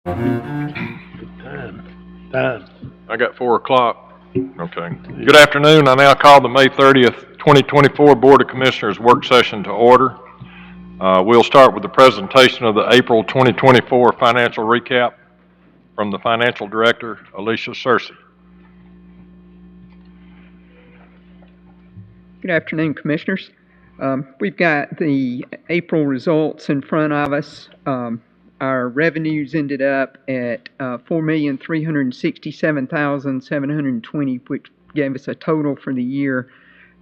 Time. I got 4 o'clock. Okay. Good afternoon. I now call the May 30th, 2024 Board of Commissioners work session to order. We'll start with the presentation of the April 2024 financial recap from the Financial Director, Alicia Searcy. Good afternoon, Commissioners. We've got the April results in front of us. Our revenues ended up at $4,367,720, which gave us a total for the year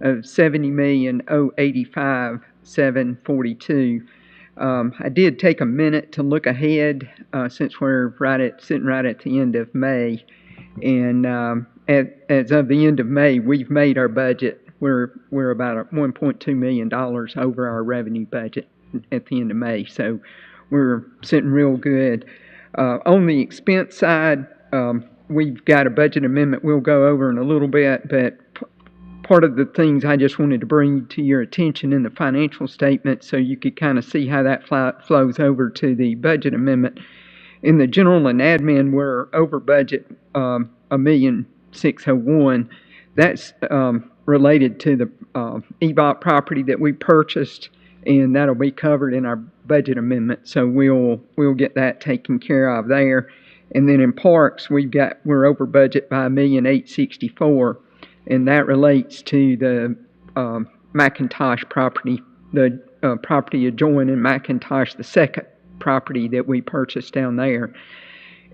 of $70,085,742. I did take a minute to look ahead since we're sitting right at the end of May, and as of the end of May, we've made our budget. We're about $1.2 million over our revenue budget at the end of May, so we're sitting real good. On the expense side, we've got a budget amendment we'll go over in a little bit, but part of the things I just wanted to bring to your attention in the financial statement so you could kind of see how that flows over to the budget amendment. In the general and admin, we're over budget $1,601,000. That's related to the EBOT property that we purchased, and that'll be covered in our budget amendment. So we'll get that taken care of there. And then in parks, we're over budget by $1,864,000, and that relates to the McIntosh property, the property adjoining McIntosh, the second property that we purchased down there.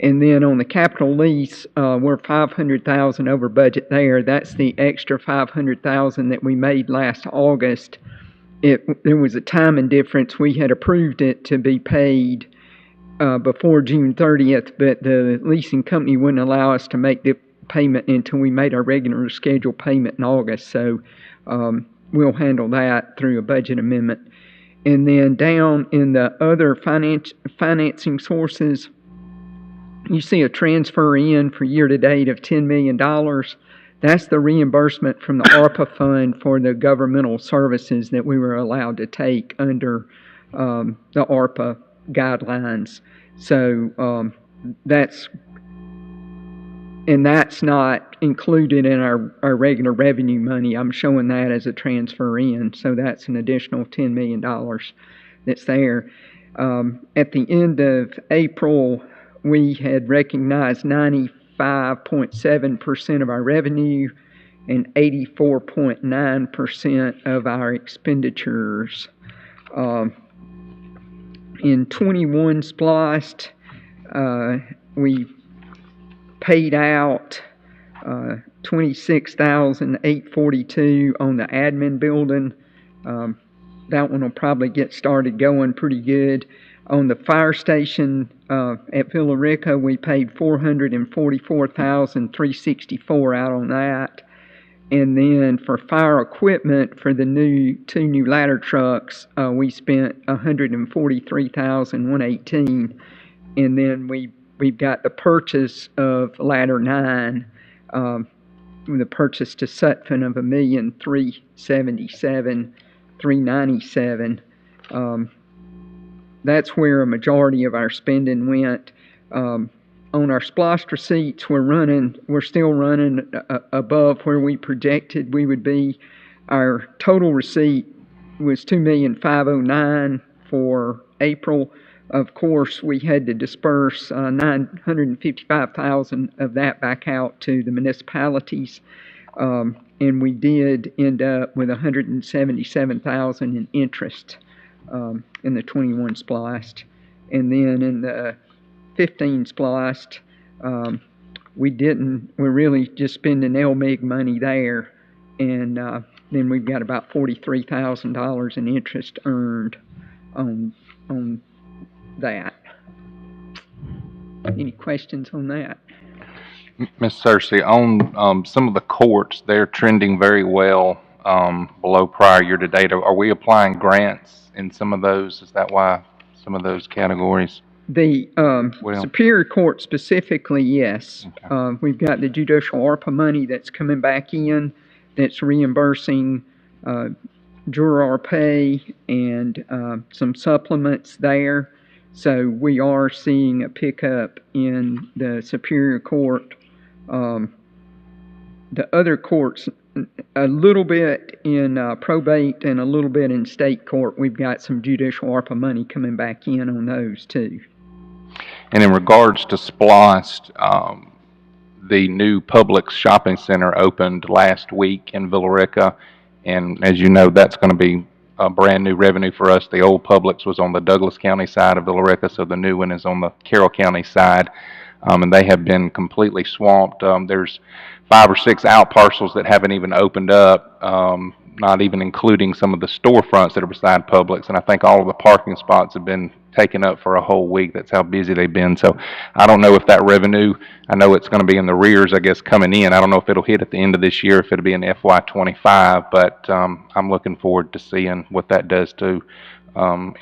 And then on the capital lease, we're $500,000 over budget there. That's the extra $500,000 that we made last August. There was a timing difference. We had approved it to be paid before June 30th, but the leasing company wouldn't allow us to make the payment until we made our regular scheduled payment in August. So we'll handle that through a budget amendment. And then down in the other financing sources, you see a transfer in for year-to-date of $10 million. That's the reimbursement from the ARPA fund for the governmental services that we were allowed to take under the ARPA guidelines. So that's not included in our regular revenue money. I'm showing that as a transfer in. So that's an additional $10 million that's there. At the end of April, we had recognized 95.7% of our revenue and 84.9% of our expenditures. In 21 spliced, we paid out $26,842 on the admin building. That one will probably get started going pretty good. On the fire station at Villa Rica, we paid $444,364 out on that. And then for fire equipment for the two new ladder trucks, we spent $143,118. And then we've got the purchase of ladder 9, the purchase to Sutphen of $1,377,397. That's where a majority of our spending went. On our spliced receipts, we're still running above where we projected we would be. Our total receipt was $2,509,000 for April. Of course, we had to disperse $955,000 of that back out to the municipalities, and we did end up with $177,000 in interest in the 21 spliced. And then in the 15 spliced, we're really just spending LMIG money there, and then we've got about $43,000 in interest earned on that. Any questions on that? Ms. Searcy, on some of the courts, they're trending very well below prior year to date. Are we applying grants in some of those? Is that why some of those categories? The Superior Court specifically, yes. Okay. We've got the judicial ARPA money that's coming back in that's reimbursing juror pay and some supplements there. So we are seeing a pickup in the Superior Court. The other courts, a little bit in probate and a little bit in state court. We've got some judicial ARPA money coming back in on those too. And in regards to Splost, the new Publix shopping center opened last week in Villa Rica, and as you know, that's going to be a brand new revenue for us. The old Publix was on the Douglas County side of Villa Rica, so the new one is on the Carroll County side, and they have been completely swamped. There's 5 or 6 out parcels that haven't even opened up, not even including some of the storefronts that are beside Publix, and I think all of the parking spots have been taken up for a whole week. That's how busy they've been. So I don't know if that revenue, I know it's going to be in the rears, I guess, coming in. I don't know if it'll hit at the end of this year, if it'll be in FY25, but I'm looking forward to seeing what that does to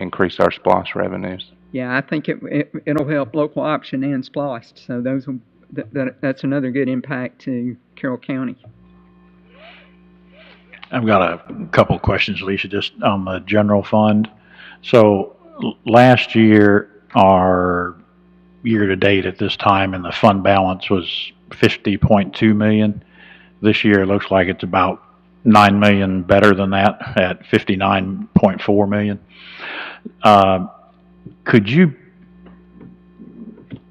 increase our SPLOST revenues. Yeah, I think it'll help local option and SPLOST. So those will, that's another good impact to Carroll County. I've got a couple questions, Alicia, just on the general fund. So last year, our year-to-date at this time, and the fund balance was $50.2 million. This year, it looks like it's about $9 million better than that at $59.4 million. Could you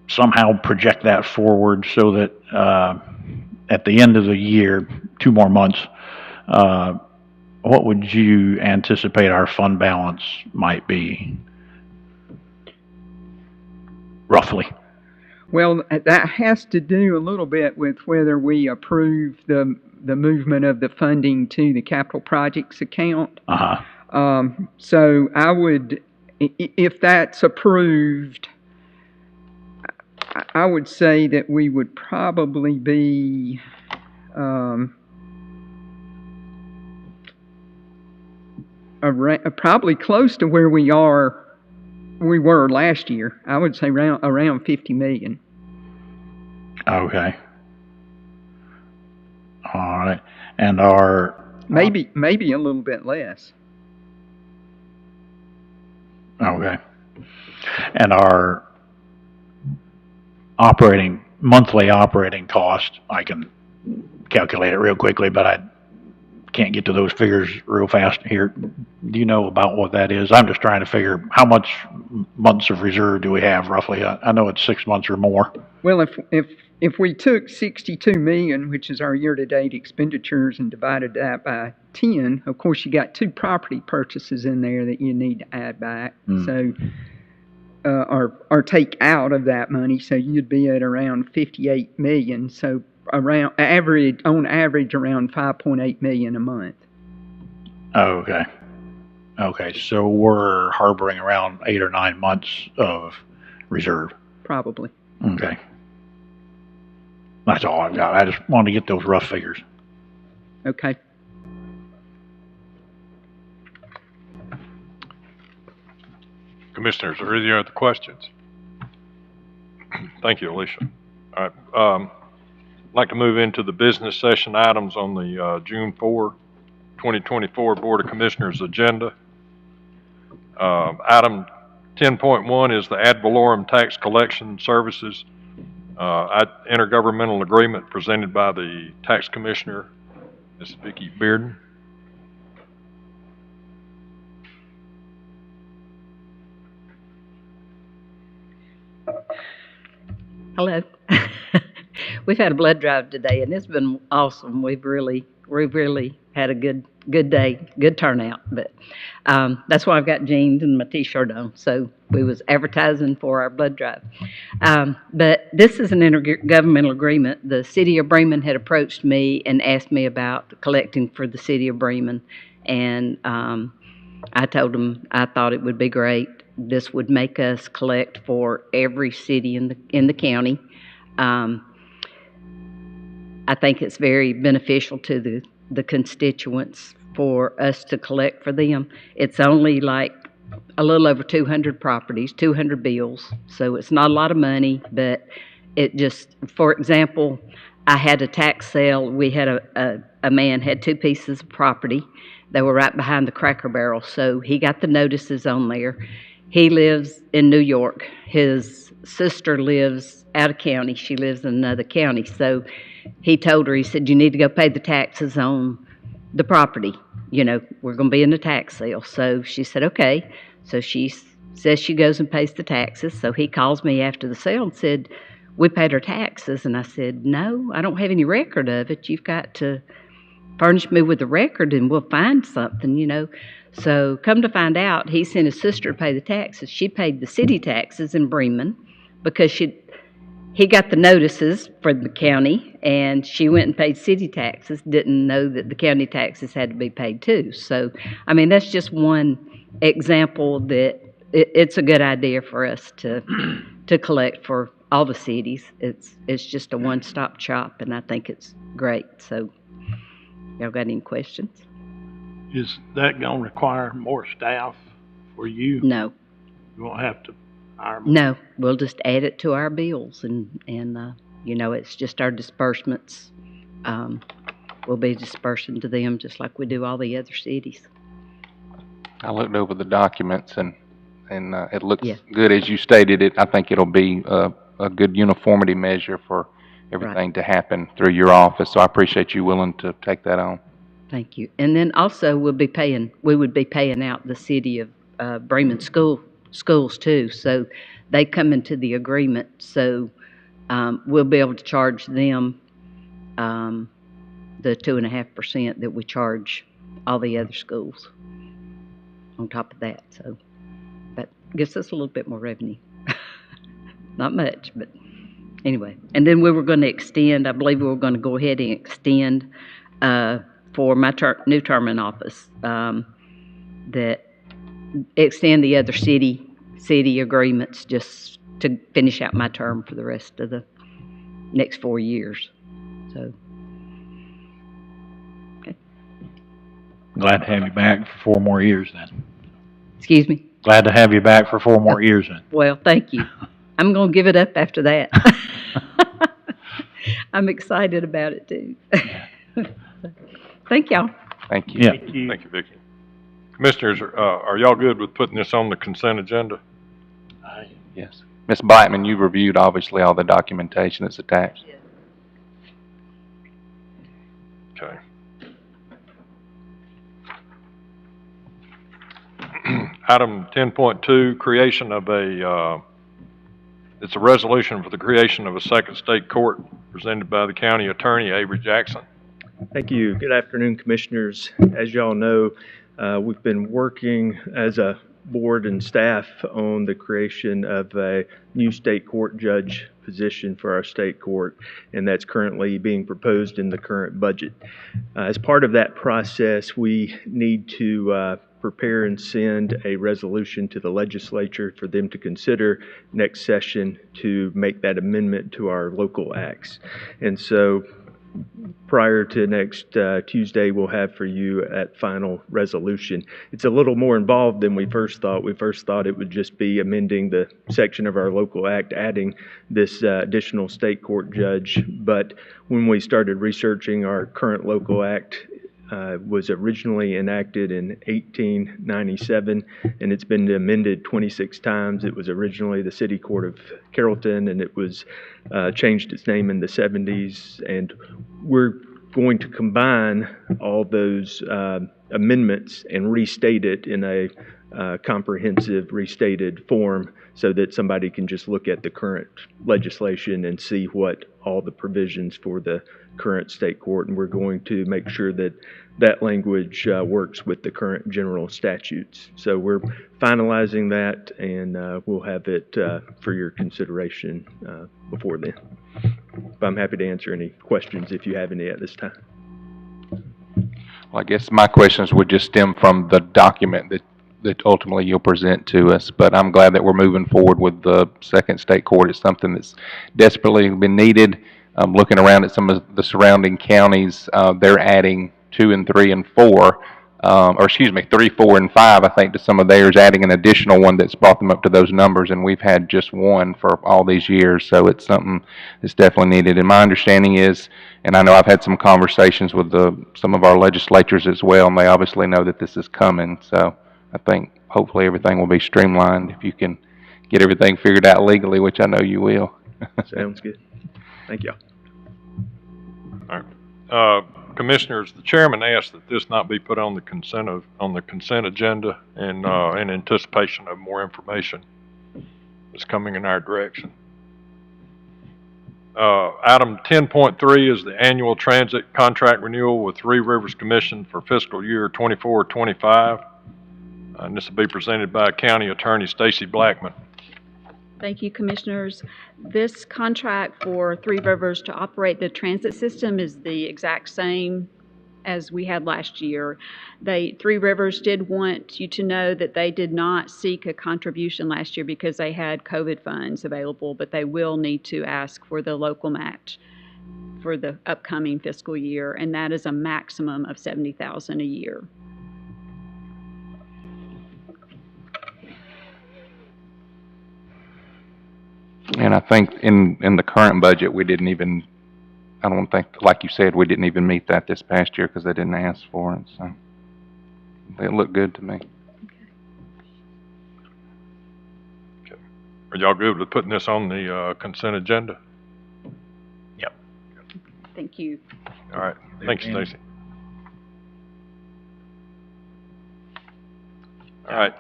somehow project that forward so that at the end of the year, 2 more months, what would you anticipate our fund balance might be, roughly? Well, that has to do a little bit with whether we approve the movement of the funding to the capital projects account. So I would, if that's approved, I would say that we would probably be probably close to where we were last year. I would say around 50 million. Okay. All right. And our maybe a little bit less. Okay. And our monthly operating cost, I can calculate it real quickly, but I can't get to those figures real fast here. Do you know about what that is? I'm just trying to figure how much months of reserve do we have roughly. I know it's 6 months or more. Well, if we took 62 million, which is our year-to-date expenditures, and divided that by 10, of course you got 2 property purchases in there that you need to add back. So or take out of that money, so you'd be at around 58 million. So on average around 5.8 million a month. Okay. So we're harboring around 8 or 9 months of reserve. Probably. Okay. That's all I've got. I just wanted to get those rough figures. Okay. Commissioners, are there any other questions? Thank you, Alicia. All right. I'd like to move into the business session items on the June 4, 2024 Board of Commissioners agenda. Item 10.1 is the ad valorem tax collection services intergovernmental agreement presented by the tax commissioner, Ms. Vicki Bearden. Hello. We've had a blood drive today, and it's been awesome. We've really had a good day, good turnout. But that's why I've got jeans and my T-shirt on. So we was advertising for our blood drive. But this is an intergovernmental agreement. The city of Bremen had approached me and asked me about collecting for the city of Bremen, and I told them I thought it would be great. This would make us collect for every city in the county. I think it's very beneficial to the constituents for us to collect for them. It's only like a little over 200 properties, 200 bills, so it's not a lot of money, but it just, for example, I had a tax sale. We had a man had 2 pieces of property They were right behind the Cracker Barrel, so he got the notices on there. He lives in New York. His sister lives out of county. She lives in another county. So he told her, he said, you need to go pay the taxes on the property. You know, we're going to be in the tax sale. So she said, okay. So she says she goes and pays the taxes. So he calls me after the sale and said, we paid our taxes. And I said, no, I don't have any record of it. You've got to furnish me with the record and we'll find something, you know. So come to find out, he sent his sister to pay the taxes. She paid the city taxes in Bremen because he got the notices for the county, and she went and paid city taxes, didn't know that the county taxes had to be paid too. So, I mean, that's just one example that it's a good idea for us to collect for all the cities. It's just a one-stop shop, and I think it's great. So, y'all got any questions? Is that gonna require more staff for you? No. You won't have to hire more? No, we'll just add it to our bills and you know, it's just our disbursements. We'll be dispersing to them just like we do all the other cities. I looked over the documents and it looks Yeah. good as you stated it. I think it'll be a good uniformity measure for everything to happen through your office. So I appreciate you willing to take that on. Thank you. And then also we would be paying out the city of Bremen schools too. So they come into the agreement. So we'll be able to charge them the 2.5% that we charge all the other schools on top of that. So that gives us a little bit more revenue. Not much, but anyway. And then we were going to extend, I believe we were going to go ahead and extend for my new term in office, that extend the other city agreements just to finish out my term for the rest of the next 4 years. So, okay. Glad to have you back for 4 more years then. Excuse me? Glad to have you back for 4 more years then. Well, thank you. I'm going to give it up after that. I'm excited about it too. Thank y'all. Thank you. Yeah. Thank you. Thank you, Vicki. Commissioners, are y'all good with putting this on the consent agenda? Yes. Ms. Blackman, you've reviewed obviously all the documentation that's attached. Okay. Item 10.2, creation of it's a resolution for the creation of a second state court presented by the county attorney, Avery Jackson. Thank you. Good afternoon, Commissioners. As y'all know, we've been working as a board and staff on the creation of a new state court judge position for our state court, and that's currently being proposed in the current budget. As part of that process, we need to prepare and send a resolution to the legislature for them to consider next session to make that amendment to our local acts. And so prior to next Tuesday, we'll have for you that final resolution. It's a little more involved than we first thought. We first thought it would just be amending the section of our local act, adding this additional state court judge. But when we started researching, our current local act was originally enacted in 1897, and it's been amended 26 times. It was originally the City Court of Carrollton, and it was changed its name in the 70s. And we're going to combine all those amendments and restate it in a comprehensive restated form so that somebody can just look at the current legislation and see what all the provisions for the current state court, and we're going to make sure that that language works with the current general statutes. So we're finalizing that, and we'll have it for your consideration before then. But I'm happy to answer any questions if you have any at this time. Well, I guess my questions would just stem from the document that ultimately you'll present to us, but I'm glad that we're moving forward with the second state court. It's something that's desperately been needed. Looking around at some of the surrounding counties, they're adding 2 and 3 and 4 or excuse me, 3, 4, and 5, I think, to some of theirs, adding an additional one that's brought them up to those numbers, and we've had just one for all these years, so it's something that's definitely needed. And my understanding is, and I know I've had some conversations with some of our legislatures as well, and they obviously know that this is coming, so I think hopefully everything will be streamlined if you can get everything figured out legally, which I know you will. Sounds good. Thank you. All right. Commissioners, the chairman asked that this not be put on the consent agenda in anticipation of more information that's coming in our direction. Item 10.3 is the annual transit contract renewal with Three Rivers Commission for fiscal year 24-25. And this will be presented by County Attorney Stacy Blackman. Thank you, Commissioners. This contract for Three Rivers to operate the transit system is the exact same as we had last year. Three Rivers did want you to know that they did not seek a contribution last year because they had COVID funds available, but they will need to ask for the local match for the upcoming fiscal year, and that is a maximum of $70,000 a year. And I think in the current budget, we didn't even, I don't think, like you said, we didn't even meet that this past year because they didn't ask for it, so it looked good to me. Okay. Are y'all good with putting this on the consent agenda? Yep. Thank you. All right. Thanks, Stacy. All right.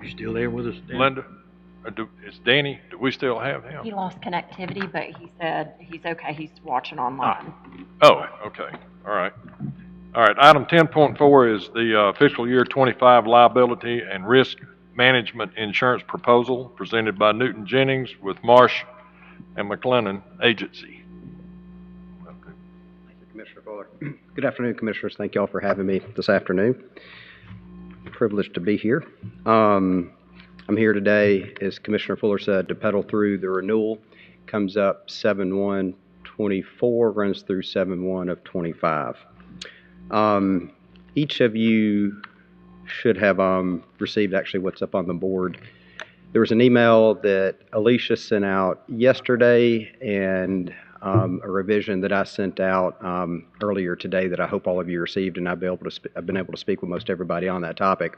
You still there with us, Dan? Linda, is Danny, do we still have He him? lost connectivity, but he said he's okay. He's watching online. Oh, okay. All right. All right. Item 10.4 is the fiscal year 25 liability and risk management insurance proposal presented by Newton Jennings with Marsh and McLennan Agency. Thank you, Commissioner Fuller. Good afternoon, Commissioners. Thank you all for having me this afternoon. Privileged to be here. I'm here today, as Commissioner Fuller said, to pedal through the renewal. Comes up 7/1/24, runs through 7/1 of 25. Each of you should have received actually what's up on the board. There was an email that Alicia sent out yesterday and a revision that I sent out earlier today that I hope all of you received, and I've been able to speak with most everybody on that topic.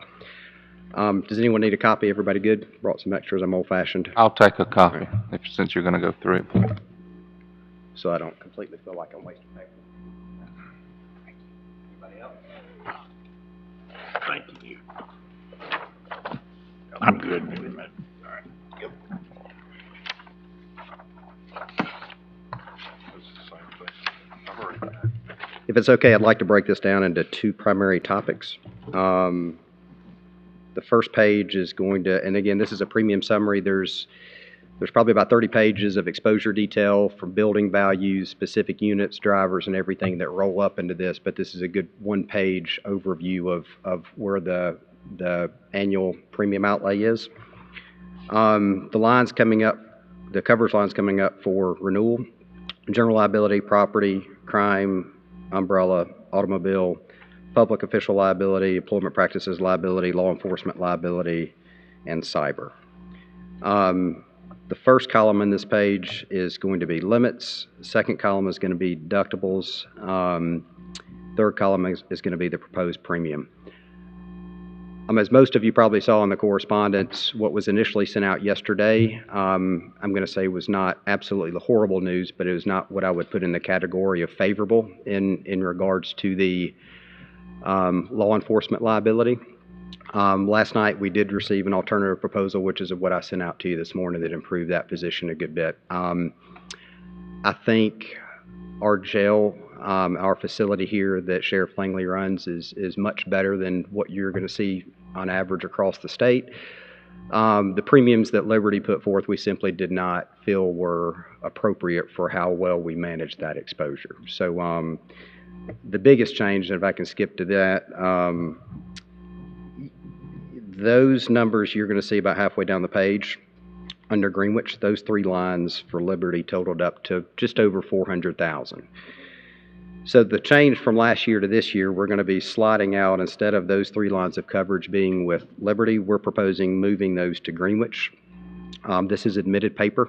Does anyone need a copy? Everybody good? Brought some extras. I'm old-fashioned. I'll take a copy since you're going to go through it. So I don't completely feel like I'm wasting paper. Anybody else? Thank you. I'm good. All right. Yep. If it's okay, I'd like to break this down into two primary topics. The first page is going to, and again, this is a premium summary. There's probably about 30 pages of exposure detail from building values, specific units, drivers, and everything that roll up into this, but this is a good one-page overview of where the annual premium outlay is. The lines coming up, the coverage lines coming up for renewal: general liability, property, crime, umbrella, automobile, public official liability, employment practices liability, law enforcement liability, and cyber. The first column in this page is going to be limits. The second column is going to be deductibles. Third column is going to be the proposed premium. As most of you probably saw in the correspondence, what was initially sent out yesterday, I'm going to say was not absolutely the horrible news, but it was not what I would put in the category of favorable in regards to the law enforcement liability. Last night we did receive an alternative proposal, which is what I sent out to you this morning, that improved that position a good bit. I think our jail, our facility here that Sheriff Langley runs is much better than what you're going to see on average across the state. The premiums that Liberty put forth, we simply did not feel were appropriate for how well we managed that exposure. So the biggest change, and if I can skip to that, those numbers you're going to see about halfway down the page under Greenwich, those three lines for Liberty totaled up to just over $400,000. So the change from last year to this year, we're going to be sliding out, instead of those 3 lines of coverage being with Liberty, we're proposing moving those to Greenwich. This is admitted paper,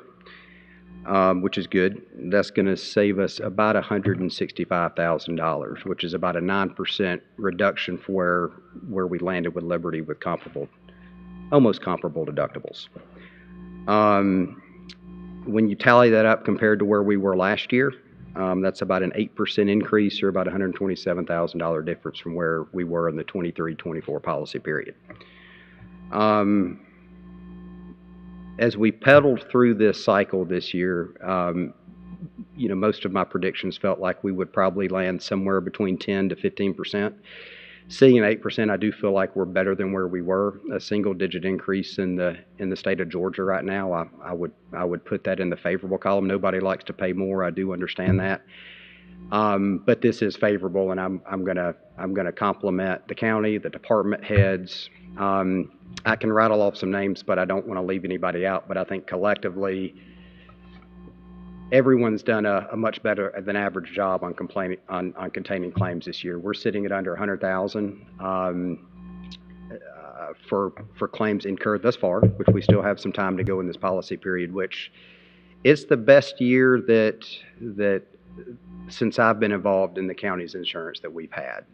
which is good. That's going to save us about $165,000, which is about a 9% reduction for where we landed with Liberty with almost comparable deductibles. When you tally that up compared to where we were last year, that's about an 8% increase, or about $127,000 difference from where we were in the 23-24 policy period. As we pedaled through this cycle this year, most of my predictions felt like we would probably land somewhere between 10 to 15%. Seeing an 8%, I do feel like we're better than where we were. A single-digit increase in the state of Georgia right now, I would put that in the favorable column. Nobody likes to pay more. I do understand that, but this is favorable, and I'm gonna compliment the county, the department heads. I can rattle off some names, but I don't want to leave anybody out. But I think collectively, everyone's done a much better than average job on containing claims this year. We're sitting at under 100,000 for claims incurred thus far, which we still have some time to go in this policy period, which it's the best year that since I've been involved in the county's insurance that we've had.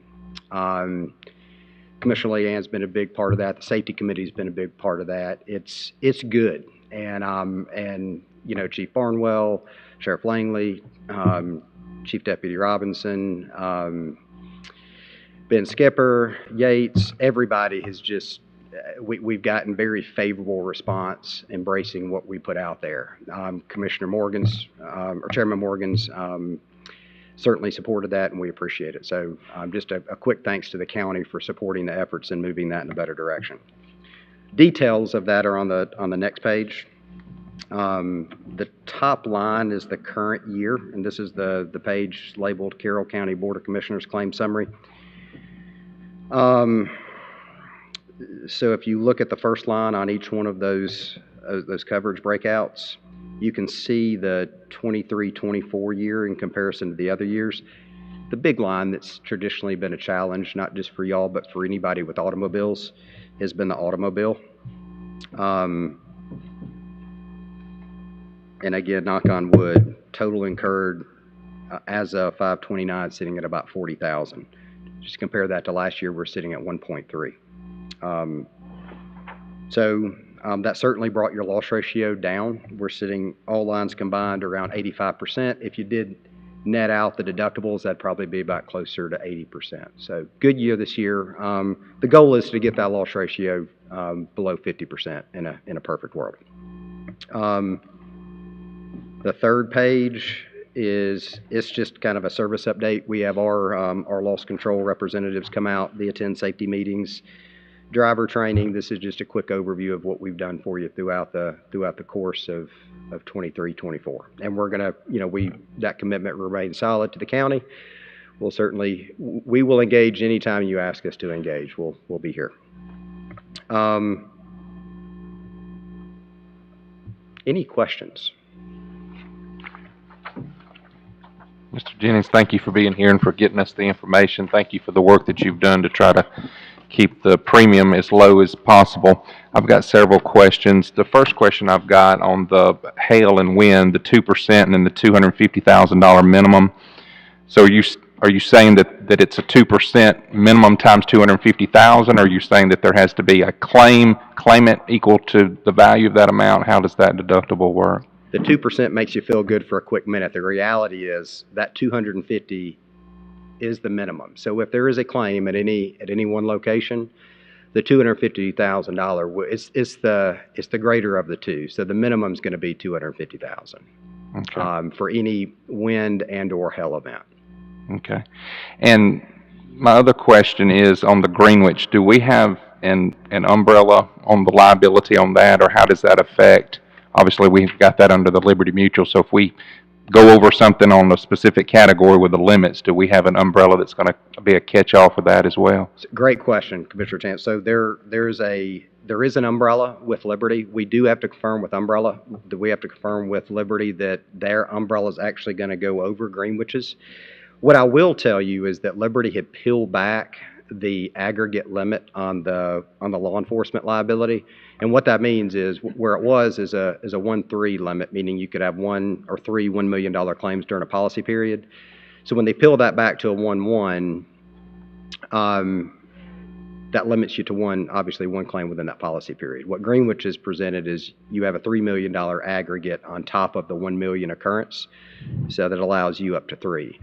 Commissioner Leanne's been a big part of that. The safety committee's been a big part of that. It's good, and Chief Barnwell, Sheriff Langley, Chief Deputy Robinson, Ben Skipper, Yates, everybody has just, we've gotten very favorable response embracing what we put out there. Commissioner Morgan's, or Chairman Morgan's, certainly supported that, and we appreciate it. So just a quick thanks to the county for supporting the efforts and moving that in a better direction. Details of that are on the next page. The top line is the current year, and this is the page labeled Carroll County Board of Commissioners Claim Summary. So if you look at the first line on each one of those coverage breakouts, you can see the 23-24 year in comparison to the other years. The big line that's traditionally been a challenge, not just for y'all, but for anybody with automobiles, has been the automobile. And again, knock on wood, total incurred as of 5/29 sitting at about 40,000. Just compare that to last year, we're sitting at 1.3. So that certainly brought your loss ratio down. We're sitting, all lines combined, around 85%. If you did net out the deductibles, that'd probably be about closer to 80%. So good year this year. The goal is to get that loss ratio below 50% in a perfect world. The third page it's just kind of a service update. We have our loss control representatives come out. They attend safety meetings, driver training. This is just a quick overview of what we've done for you throughout the course of 23-24. And we're gonna, that commitment remains solid to the county. We will engage anytime you ask us to engage. We'll be here. Any questions? Mr. Jennings, thank you for being here and for getting us the information. Thank you for the work that you've done to try to keep the premium as low as possible. I've got several questions. The first question I've got on the hail and wind, the 2% and then the $250,000 minimum. So are you saying that it's a 2% minimum times $250,000? Or are you saying that there has to be a claimant equal to the value of that amount? How does that deductible work? The 2% makes you feel good for a quick minute. The reality is that 250 is the minimum. So if there is a claim at any one location, the $250,000 it's the greater of the two. So the minimum is going to be $250,000 for any wind and or hail event. Okay. And my other question is on the Greenwich. Do we have an umbrella on the liability on that, or how does that affect? Obviously, we've got that under the Liberty Mutual, so if we go over something on a specific category with the limits, do we have an umbrella that's going to be a catch-all for that as well? Great question, Commissioner Chance. So there is an umbrella with Liberty. We do have to confirm with umbrella. We have to confirm with Liberty that their umbrella is actually going to go over Greenwich's. What I will tell you is that Liberty had peeled back the aggregate limit on the law enforcement liability. And what that means is where it was is a 1-3 limit, meaning you could have one or three $1 million claims during a policy period. So when they peeled that back to a 1-1, that limits you to obviously one claim within that policy period. What Greenwich has presented is you have a $3 million aggregate on top of the 1 million occurrence, so that allows you up to 3.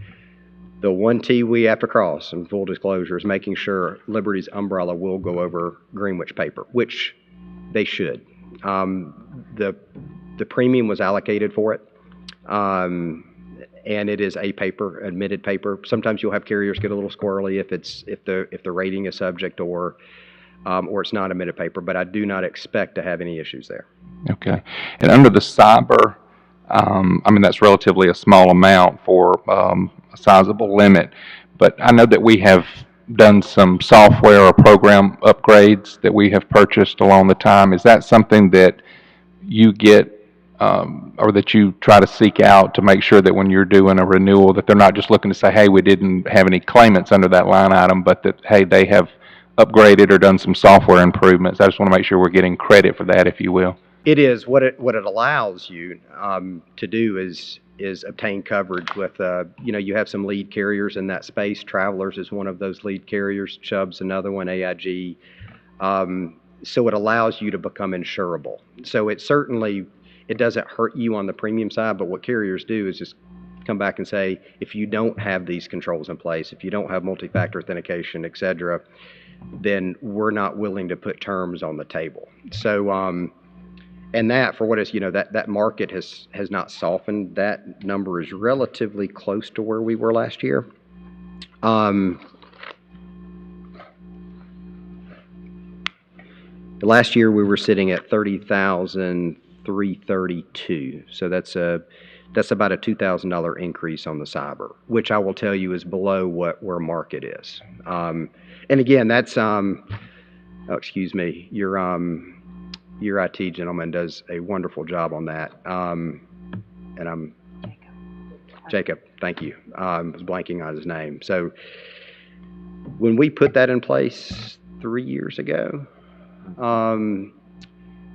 The one T we have to cross, in full disclosure, is making sure Liberty's umbrella will go over Greenwich paper, which they should. The premium was allocated for it, and it is a paper, admitted paper. Sometimes you'll have carriers get a little squirrely if the rating is subject or it's not admitted paper, but I do not expect to have any issues there. Okay. And under the cyber, I mean, that's relatively a small amount for a sizable limit, but I know that we have done some software or program upgrades that we have purchased along the time. Is that something that you get or that you try to seek out to make sure that when you're doing a renewal that they're not just looking to say, hey, we didn't have any claimants under that line item, but that, hey, they have upgraded or done some software improvements? I just want to make sure we're getting credit for that, if you will. It is. What it allows you to do is obtain coverage with, you have some lead carriers in that space. Travelers is one of those lead carriers. Chubb's another one, AIG. So it allows you to become insurable. So it doesn't hurt you on the premium side, but what carriers do is just come back and say, if you don't have these controls in place, if you don't have multi-factor authentication, et cetera, then we're not willing to put terms on the table. So, and that, for what is, that market has not softened. That number is relatively close to where we were last year. Last year we were sitting at 30,332. So that's about a $2,000 increase on the cyber, which I will tell you is below where market is. And again, that's excuse me, your IT gentleman does a wonderful job on that. And I'm Jacob, thank you. I was blanking on his name. So when we put that in place 3 years ago,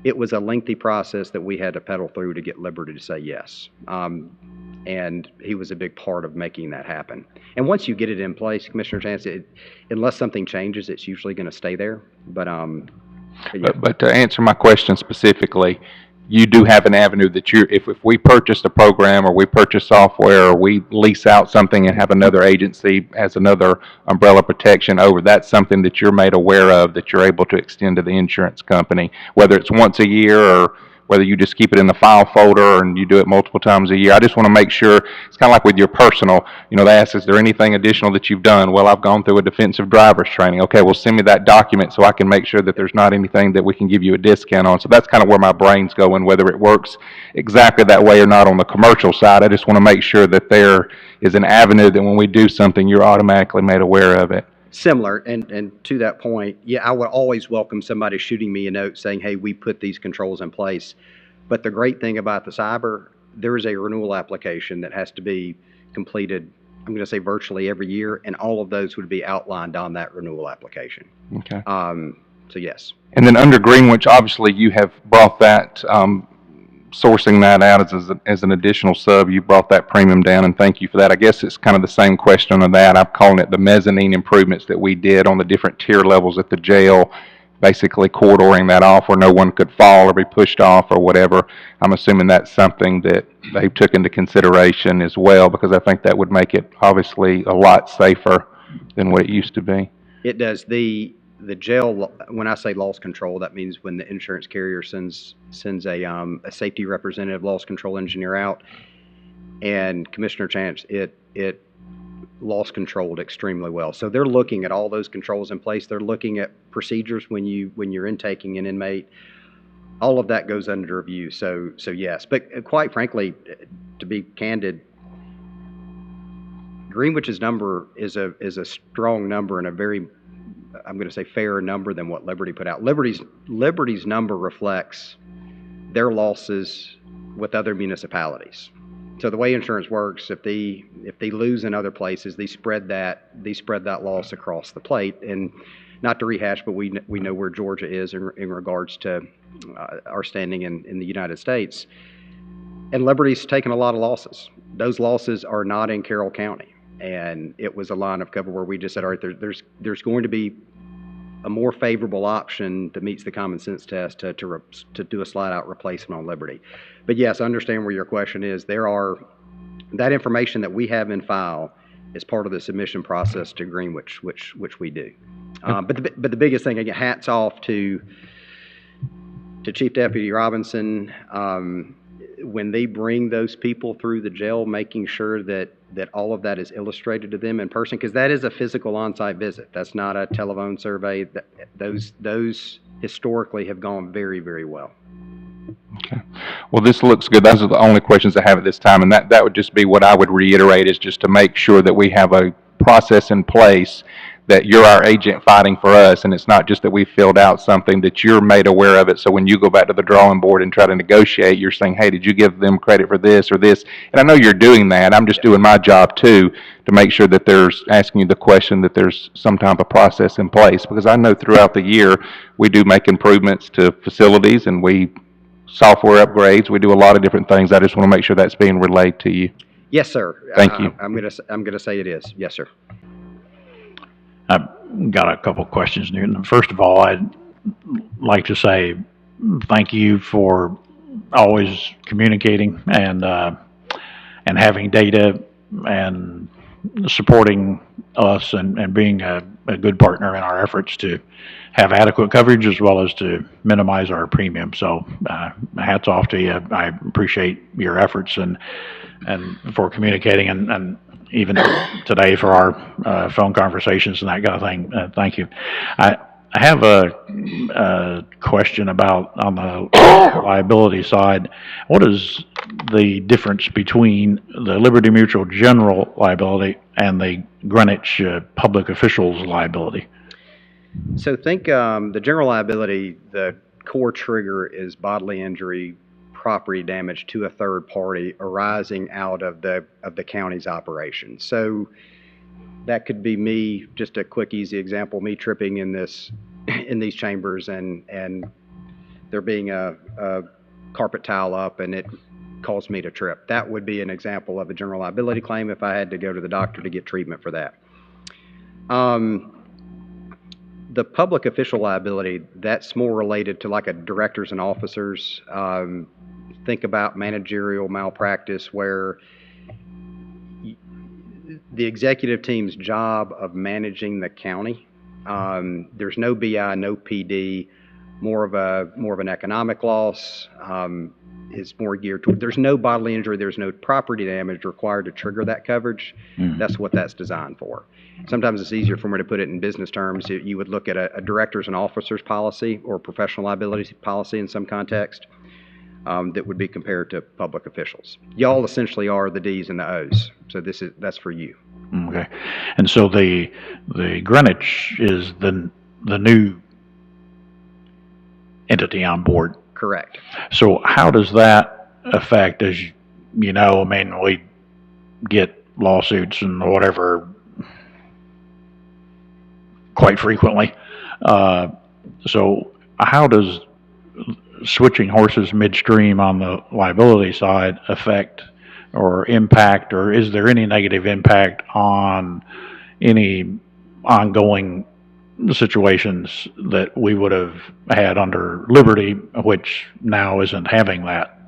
it was a lengthy process that we had to pedal through to get Liberty to say yes. And he was a big part of making that happen. And once you get it in place, Commissioner Chance, unless something changes, it's usually going to stay there. But But to answer my question specifically, you do have an avenue that if we purchased a program or we purchase software or we lease out something and have another agency has another umbrella protection over, that's something that you're made aware of that you're able to extend to the insurance company, whether it's once a year or whether you just keep it in the file folder and you do it multiple times a year. I just want to make sure, it's kind of like with your personal, they ask, is there anything additional that you've done? Well, I've gone through a defensive driver's training. Okay, well, send me that document so I can make sure that there's not anything that we can give you a discount on. So that's kind of where my brain's going, whether it works exactly that way or not on the commercial side. I just want to make sure that there is an avenue that when we do something, you're automatically made aware of it. Similar, and to that point, yeah, I would always welcome somebody shooting me a note saying, hey, we put these controls in place. But the great thing about the cyber, there is a renewal application that has to be completed, I'm going to say virtually every year, and all of those would be outlined on that renewal application. Okay. So yes. And then under Greenwich, obviously you have brought that, sourcing that out as an additional sub, you brought that premium down, and thank you for that. I guess it's kind of the same question on that. I'm calling it the mezzanine improvements that we did on the different tier levels at the jail, basically corridoring that off where no one could fall or be pushed off or whatever. I'm assuming that's something that they took into consideration as well, because I think that would make it obviously a lot safer than what it used to be. It does. The jail, when I say loss control, that means when the insurance carrier sends a safety representative loss control engineer out, and Commissioner Chance, it loss controlled extremely well. So they're looking at all those controls in place. They're looking at procedures when you're intaking an inmate. All of that goes under review. So yes, but quite frankly, to be candid, Greenwich's number is a strong number and a very, I'm going to say, fairer number than what Liberty put out. Liberty's number reflects their losses with other municipalities. So the way insurance works, if they lose in other places, they spread that loss across the plate. And not to rehash, but we know where Georgia is in regards to our standing in the United States. And Liberty's taken a lot of losses. Those losses are not in Carroll County. And it was a line of cover where we just said, all right, there's going to be a more favorable option that meets the common sense test to do a slide out replacement on Liberty. But yes, I understand where your question is. That information that we have in file is part of the submission process to Greenwich, which we do. But the biggest thing, again, hats off to Chief Deputy Robinson. When they bring those people through the jail, making sure that all of that is illustrated to them in person, because that is a physical on-site visit. That's not a telephone survey. Those historically have gone very, very well. Okay. Well, this looks good. Those are the only questions I have at this time, and that would just be what I would reiterate, is just to make sure that we have a process in place, that you're our agent fighting for us, and it's not just that we filled out something, that you're made aware of it. So when you go back to the drawing board and try to negotiate, you're saying, hey, did you give them credit for this or this? And I know you're doing that. I'm just doing my job too, to make sure that there's asking you the question, that there's some type of process in place, because I know throughout the year we do make improvements to facilities and software upgrades. We do a lot of different things. I just want to make sure that's being relayed to you. Yes, sir. Thank you. I'm gonna say it is. Yes, sir. I've got a couple questions, Newton. First of all, I'd like to say thank you for always communicating and having data and supporting us and being a good partner in our efforts to have adequate coverage as well as to minimize our premium. So hats off to you. I appreciate your efforts and for communicating and even today for our phone conversations and that kind of thing. Thank you. I have a question about on the liability side. What is the difference between the Liberty Mutual general liability and the Greenwich public officials liability? So think the general liability, the core trigger is bodily injury, property damage to a third party arising out of the county's operation. So that could be me, just a quick easy example, me tripping in these chambers and there being a carpet tile up and it caused me to trip. That would be an example of a general liability claim if I had to go to the doctor to get treatment for that. The public official liability, that's more related to like a directors and officers. Think about managerial malpractice where the executive team's job of managing the county, there's no BI, no PD, more of an economic loss, is more geared toward, there's no bodily injury, there's no property damage required to trigger that coverage. That's what that's designed for. Sometimes it's easier for me to put it in business terms. You would look at a directors and officers policy or professional liability policy in some context. That would be compared to public officials. Y'all essentially are the D's and the O's. So that's for you. Okay. And so the Greenwich is the new entity on board. Correct. So how does that affect, as you know, I mean, we get lawsuits and whatever quite frequently. So how does switching horses midstream on the liability side affect or impact, or is there any negative impact on any ongoing situations that we would have had under Liberty, which now isn't having that?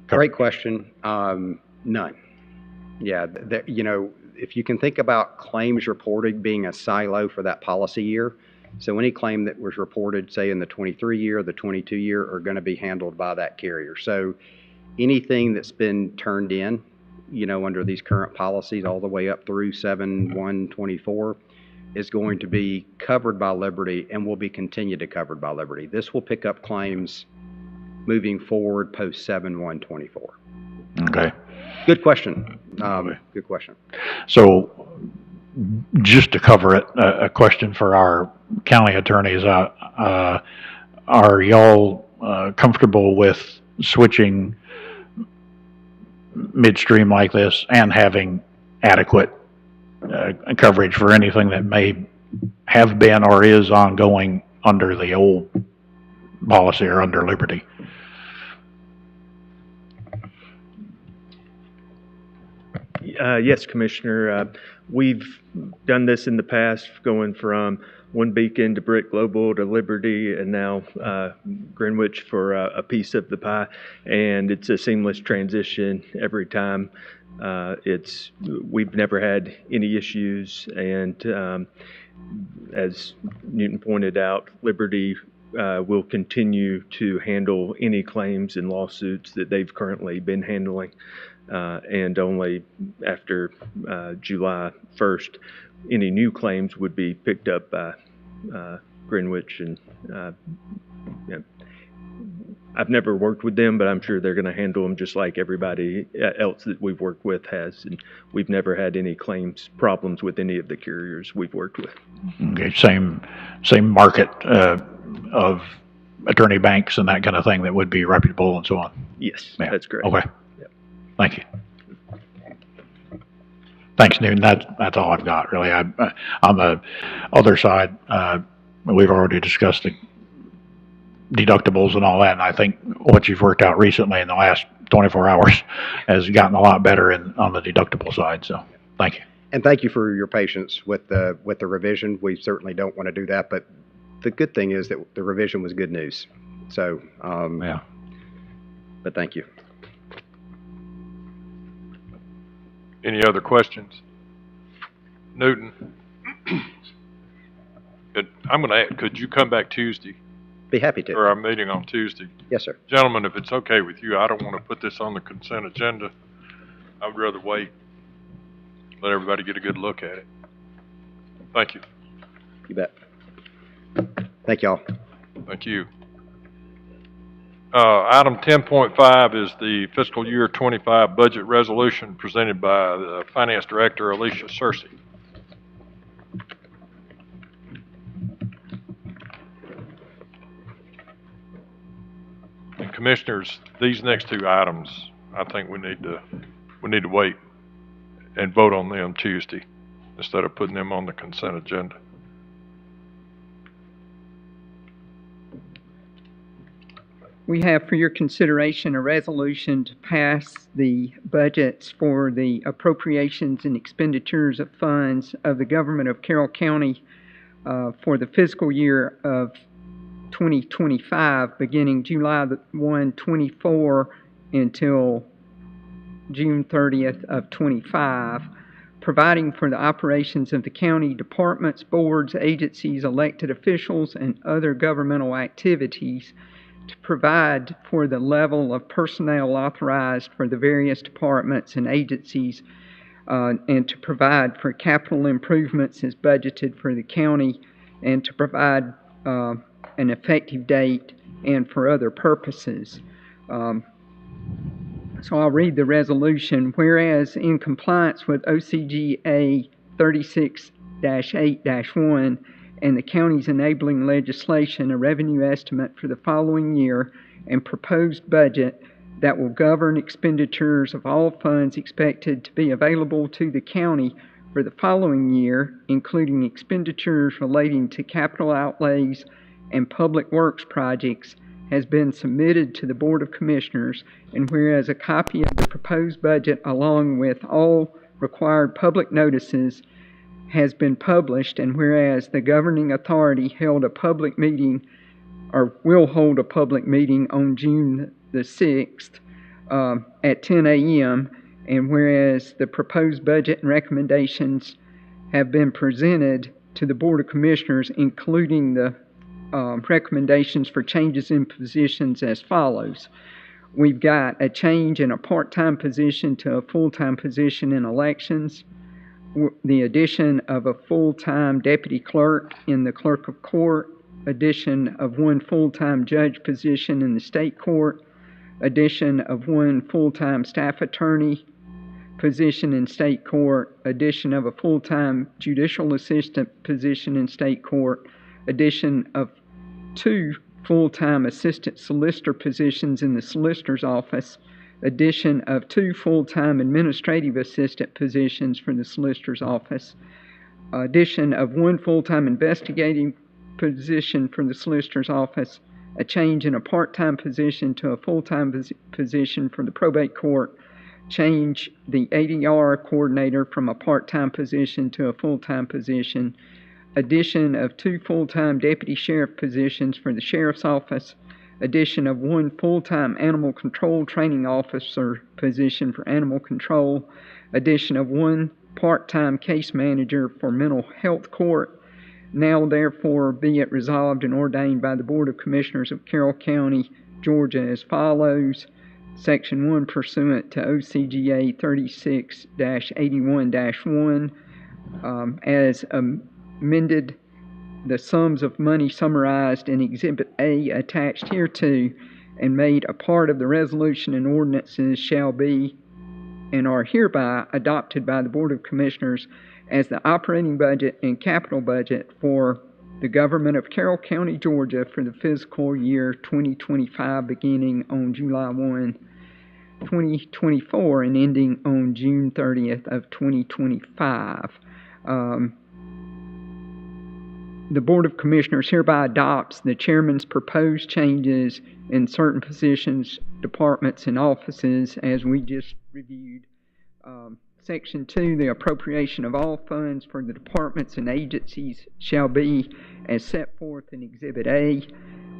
Great question. None. Yeah, if you can think about claims reported being a silo for that policy year, so any claim that was reported, say in the 23 year, the 22 year, are going to be handled by that carrier. So anything that's been turned in, under these current policies all the way up through 7/1/24 is going to be covered by Liberty and will be continued to covered by Liberty. This will pick up claims moving forward post 7/1/24. Okay. Good question. Good question. So just to cover it, a question for our county attorneys. Are y'all comfortable with switching midstream like this and having adequate coverage for anything that may have been or is ongoing under the old policy or under Liberty. Yes, Commissioner. We've done this in the past, going from One Beacon to Brick Global to Liberty, and now Greenwich for a piece of the pie. And it's a seamless transition every time. We've never had any issues, and as Newton pointed out, Liberty will continue to handle any claims and lawsuits that they've currently been handling. And only after July 1st, any new claims would be picked up by Greenwich. And I've never worked with them, but I'm sure they're going to handle them just like everybody else that we've worked with has. And we've never had any claims problems with any of the carriers we've worked with. Okay, same market of attorney banks and that kind of thing that would be reputable and so on. Yes, Yeah. that's correct. Okay. Thank you. Thanks, Newton. That's all I've got, really. On the other side, we've already discussed the deductibles and all that, and I think what you've worked out recently in the last 24 hours has gotten a lot better on the deductible side, so thank you. And thank you for your patience with the revision. We certainly don't want to do that, but the good thing is that the revision was good news. So, yeah. But thank you. Any other questions? Newton? I'm going to ask, could you come back Tuesday? Be happy to. For our meeting on Tuesday? Yes, sir. Gentlemen, if it's okay with you, I don't want to put this on the consent agenda. I would rather wait, let everybody get a good look at it. Thank you. You bet. Thank y'all. Thank you. Item 10.5 is the fiscal year 25 budget resolution presented by the Finance Director, Alicia Searcy. And Commissioners, these next two items, I think we need to wait and vote on them Tuesday instead of putting them on the consent agenda. We have for your consideration a resolution to pass the budgets for the appropriations and expenditures of funds of the government of Carroll County for the fiscal year of 2025, beginning July 1, 24 until June 30th of 25, providing for the operations of the county departments, boards, agencies, elected officials, and other governmental activities, to provide for the level of personnel authorized for the various departments and agencies, and to provide for capital improvements as budgeted for the county, and to provide an effective date and for other purposes. So I'll read the resolution. Whereas in compliance with OCGA 36-8-1 and the county's enabling legislation, a revenue estimate for the following year and proposed budget that will govern expenditures of all funds expected to be available to the county for the following year, including expenditures relating to capital outlays and public works projects, has been submitted to the Board of Commissioners, and whereas a copy of the proposed budget along with all required public notices has been published, and whereas the governing authority held a public meeting or will hold a public meeting on June the 6th at 10 a.m., and whereas the proposed budget and recommendations have been presented to the Board of Commissioners, including the recommendations for changes in positions as follows. We've got a change in a part-time position to a full-time position in elections, the addition of a full-time deputy clerk in the clerk of court, addition of one full-time judge position in the state court, addition of one full-time staff attorney position in state court, addition of a full-time judicial assistant position in state court, addition of two full-time assistant solicitor positions in the solicitor's office, addition of 2 full-time administrative assistant positions for the Solicitor's Office, addition of 1 full-time investigating position for the Solicitor's Office, a change in a part-time position to a full-time position for the Probate Court, change the ADR coordinator from a part-time position to a full-time position, addition of 2 full-time deputy sheriff positions for the Sheriff's Office, addition of 1 full-time animal control training officer position for animal control, addition of 1 part-time case manager for mental health court. Now therefore be it resolved and ordained by the Board of Commissioners of Carroll County, Georgia as follows. Section 1 pursuant to OCGA 36-81-1 as amended, the sums of money summarized in Exhibit A attached hereto and made a part of the resolution and ordinances shall be and are hereby adopted by the Board of Commissioners as the operating budget and capital budget for the government of Carroll County, Georgia for the fiscal year 2025 beginning on July 1, 2024 and ending on June 30th of 2025. The Board of Commissioners hereby adopts the chairman's proposed changes in certain positions, departments, and offices as we just reviewed. Section 2, the appropriation of all funds for the departments and agencies shall be as set forth in Exhibit A.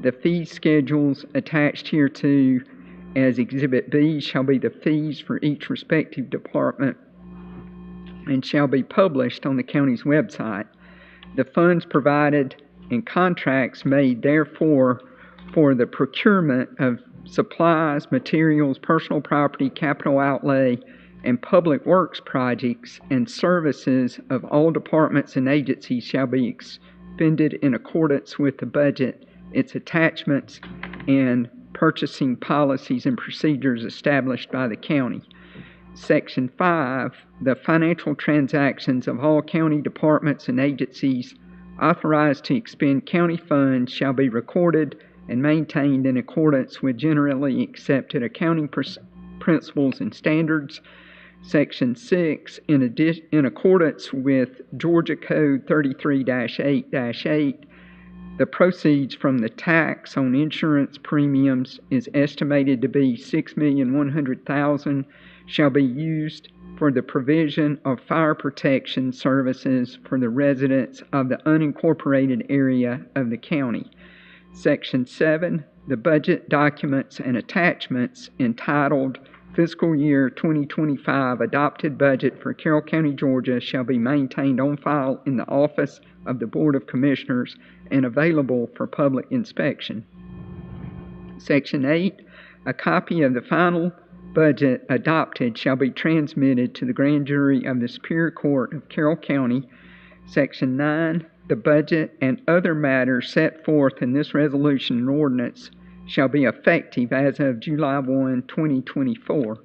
The fee schedules attached hereto as Exhibit B shall be the fees for each respective department and shall be published on the county's website. The funds provided and contracts made therefore for the procurement of supplies, materials, personal property, capital outlay, and public works projects and services of all departments and agencies shall be expended in accordance with the budget, its attachments, and purchasing policies and procedures established by the county. Section 5, the financial transactions of all county departments and agencies authorized to expend county funds shall be recorded and maintained in accordance with generally accepted accounting principles and standards. Section 6, in accordance with Georgia Code 33-8-8, the proceeds from the tax on insurance premiums is estimated to be $6,100,000 shall be used for the provision of fire protection services for the residents of the unincorporated area of the county. Section 7, the budget documents and attachments entitled Fiscal Year 2025 Adopted Budget for Carroll County, Georgia shall be maintained on file in the office of the Board of Commissioners and available for public inspection. Section 8, a copy of the final budget adopted shall be transmitted to the grand jury of the Superior Court of Carroll County. Section 9, the budget and other matters set forth in this resolution and ordinance shall be effective as of July 1, 2024.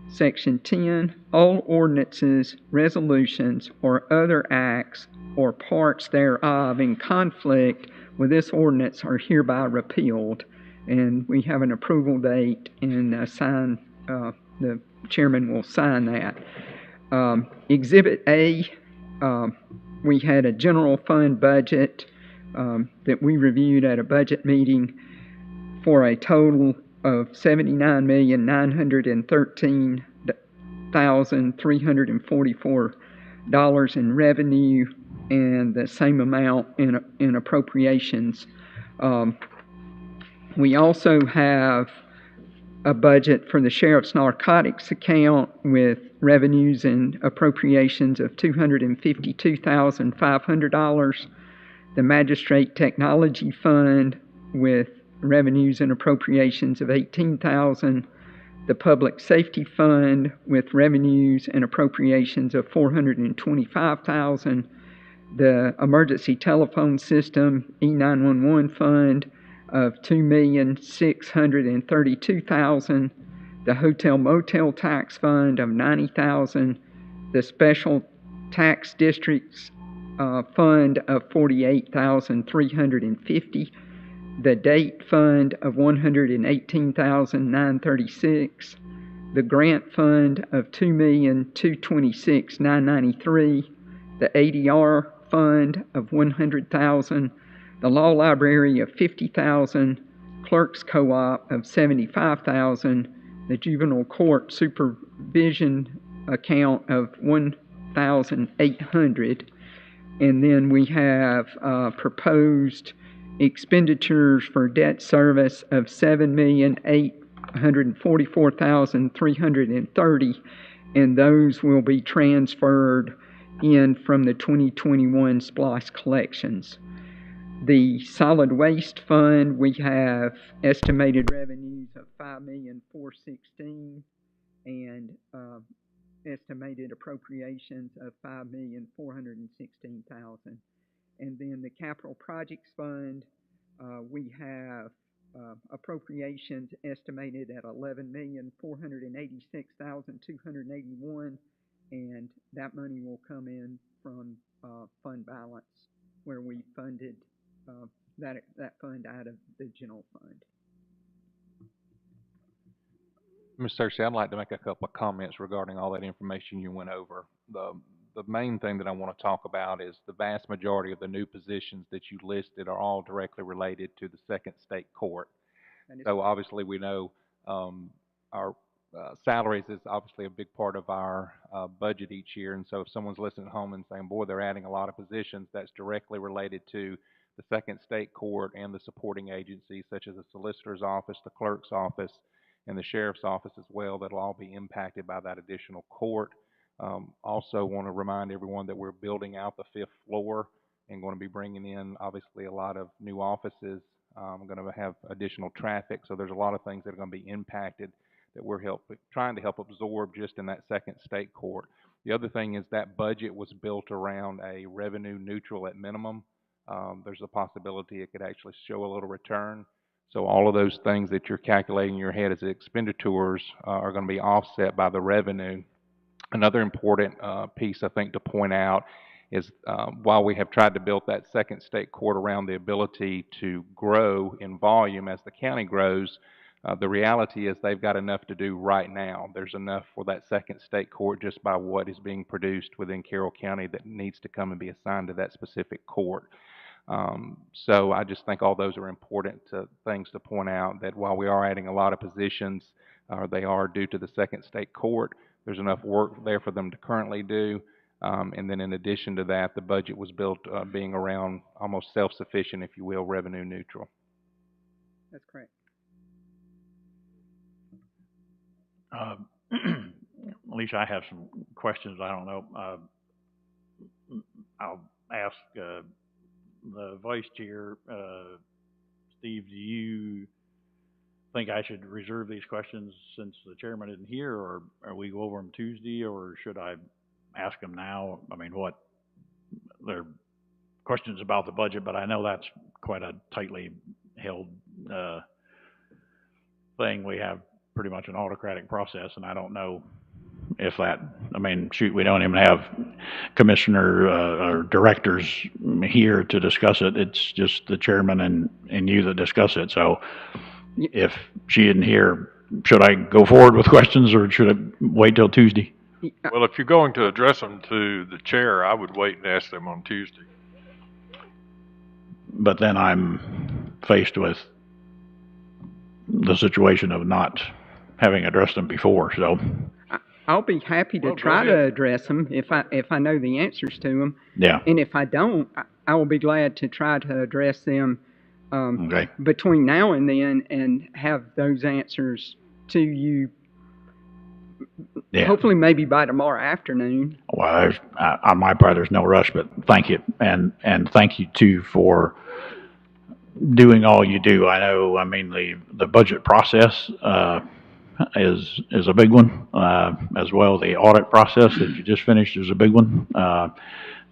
Section 10, all ordinances, resolutions, or other acts or parts thereof in conflict with this ordinance are hereby repealed. And we have an approval date and the chairman will sign that. Exhibit A, we had a general fund budget that we reviewed at a budget meeting for a total of $79,913,344 in revenue and the same amount in appropriations. We also have a budget for the Sheriff's Narcotics account with revenues and appropriations of $252,500. The Magistrate Technology Fund with revenues and appropriations of $18,000. The Public Safety Fund with revenues and appropriations of $425,000. The Emergency Telephone System E911 Fund of $2,632,000. The Hotel Motel Tax Fund of $90,000. The Special Tax Districts Fund of $48,350. The Date Fund of $118,936. the grant fund of $2,226,993, the ADR fund of $100,000, the law library of $50,000, clerk's co-op of $75,000, the juvenile court supervision account of $1,800, and then we have proposed expenditures for debt service of $7,844,330, and those will be transferred in from the 2021 SPLOST collections. The solid waste fund, we have estimated revenues of $5,416,000 and estimated appropriations of $5,416,000. And then the capital projects fund, we have appropriations estimated at $11,486,281, and that money will come in from fund balance, where we funded that fund out of the general fund. Ms. Cersei, I'd like to make a couple of comments regarding all that information you went over. The main thing that I want to talk about is the vast majority of the new positions that you listed are all directly related to the Second State Court. So obviously we know our salaries is obviously a big part of our budget each year, and so if someone's listening at home and saying, boy, they're adding a lot of positions, that's directly related to the Second State Court and the supporting agencies such as the solicitor's office, the clerk's office, and the sheriff's office as well. That'll all be impacted by that additional court. Also want to remind everyone that we're building out the 5th floor and going to be bringing in obviously a lot of new offices. Going to have additional traffic, so there's a lot of things that are going to be impacted that we're trying to help absorb just in that Second State Court. The other thing is that budget was built around a revenue neutral at minimum. There's a possibility it could actually show a little return. So all of those things that you're calculating in your head as expenditures are going to be offset by the revenue. Another important piece I think to point out is while we have tried to build that Second State Court around the ability to grow in volume as the county grows, the reality is they've got enough to do right now. There's enough for that Second State Court just by what is being produced within Carroll County that needs to come and be assigned to that specific court. So I just think all those are important things to point out, that while we are adding a lot of positions, they are due to the Second State Court. There's enough work there for them to currently do. And then in addition to that, the budget was built being around almost self-sufficient, if you will, revenue neutral. That's correct. Alicia, I have some questions. I don't know. I'll ask the vice chair. Steve, do you think I should reserve these questions since the chairman isn't here, or are we go over them Tuesday, or should I ask them now? I mean, they're questions about the budget, but I know that's quite a tightly held thing. We have pretty much an autocratic process, and I don't know if that, I mean, shoot, we don't even have commissioner or directors here to discuss it. It's just the chairman and you that discuss it. So if she isn't here, should I go forward with questions, or should I wait till Tuesday? Well, if you're going to address them to the chair, I would wait and ask them on Tuesday. But then I'm faced with the situation of not having addressed them before, so. I'll be happy to try to address them if I know the answers to them. Yeah. And if I don't, I will be glad to try to address them Okay. between now and then and have those answers to you. Yeah. Hopefully maybe by tomorrow afternoon. Well, on my part, there's no rush, but thank you. And thank you too for doing all you do. I know, I mean, the budget process is a big one, as well. The audit process that you just finished is a big one,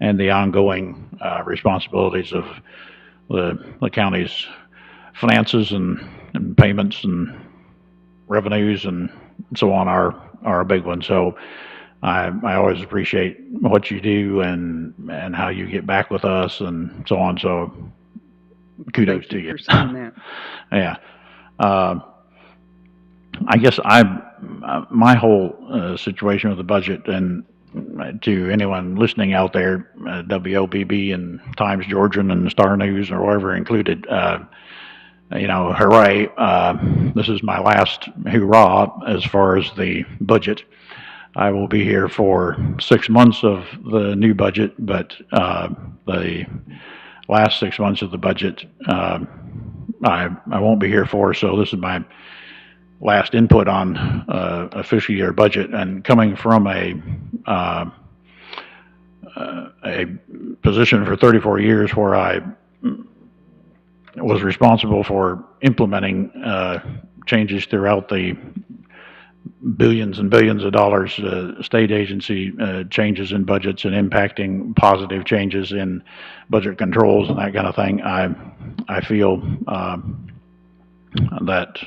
and the ongoing responsibilities of the county's finances and payments and revenues and so on are a big one. So I always appreciate what you do and how you get back with us and so on. So kudos to you. For saying that. Yeah. I guess I'm my whole situation with the budget, and to anyone listening out there, WOBB and Times Georgian and Star News or whatever included, hooray, this is my last hoorah as far as the budget. I will be here for 6 months of the new budget, but the last 6 months of the budget I won't be here for, so this is my last input on a fiscal year budget. And coming from a position for 34 years where I was responsible for implementing changes throughout the billions and billions of dollars state agency changes in budgets and impacting positive changes in budget controls and that kind of thing, I feel that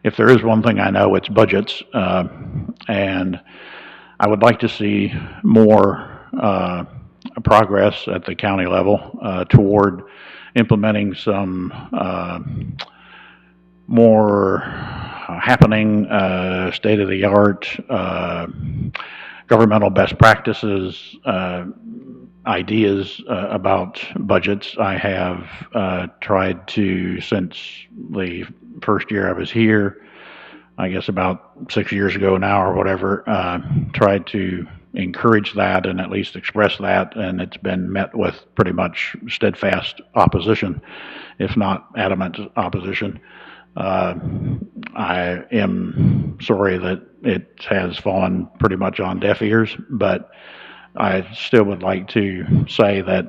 if there is one thing I know, it's budgets, and I would like to see more progress at the county level toward implementing some more happening, state-of-the-art governmental best practices, ideas about budgets. I have tried to, since the first year I was here, I guess about 6 years ago now or whatever, tried to encourage that and at least express that, and it's been met with pretty much steadfast opposition, if not adamant opposition. I am sorry that it has fallen pretty much on deaf ears, but I still would like to say that,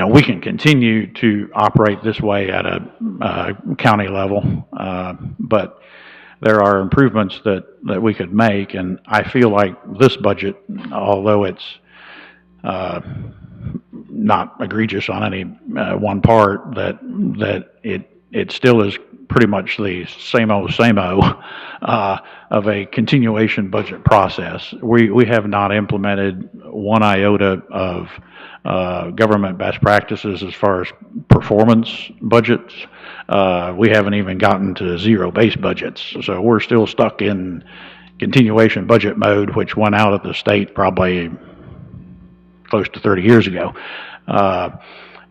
we can continue to operate this way at a county level, but there are improvements that we could make, and I feel like this budget, although it's not egregious on any one part, that it still is pretty much the same old of a continuation budget process. We have not implemented one iota of government best practices as far as performance budgets. We haven't even gotten to zero-based budgets, so we're still stuck in continuation budget mode, which went out of the state probably close to 30 years ago.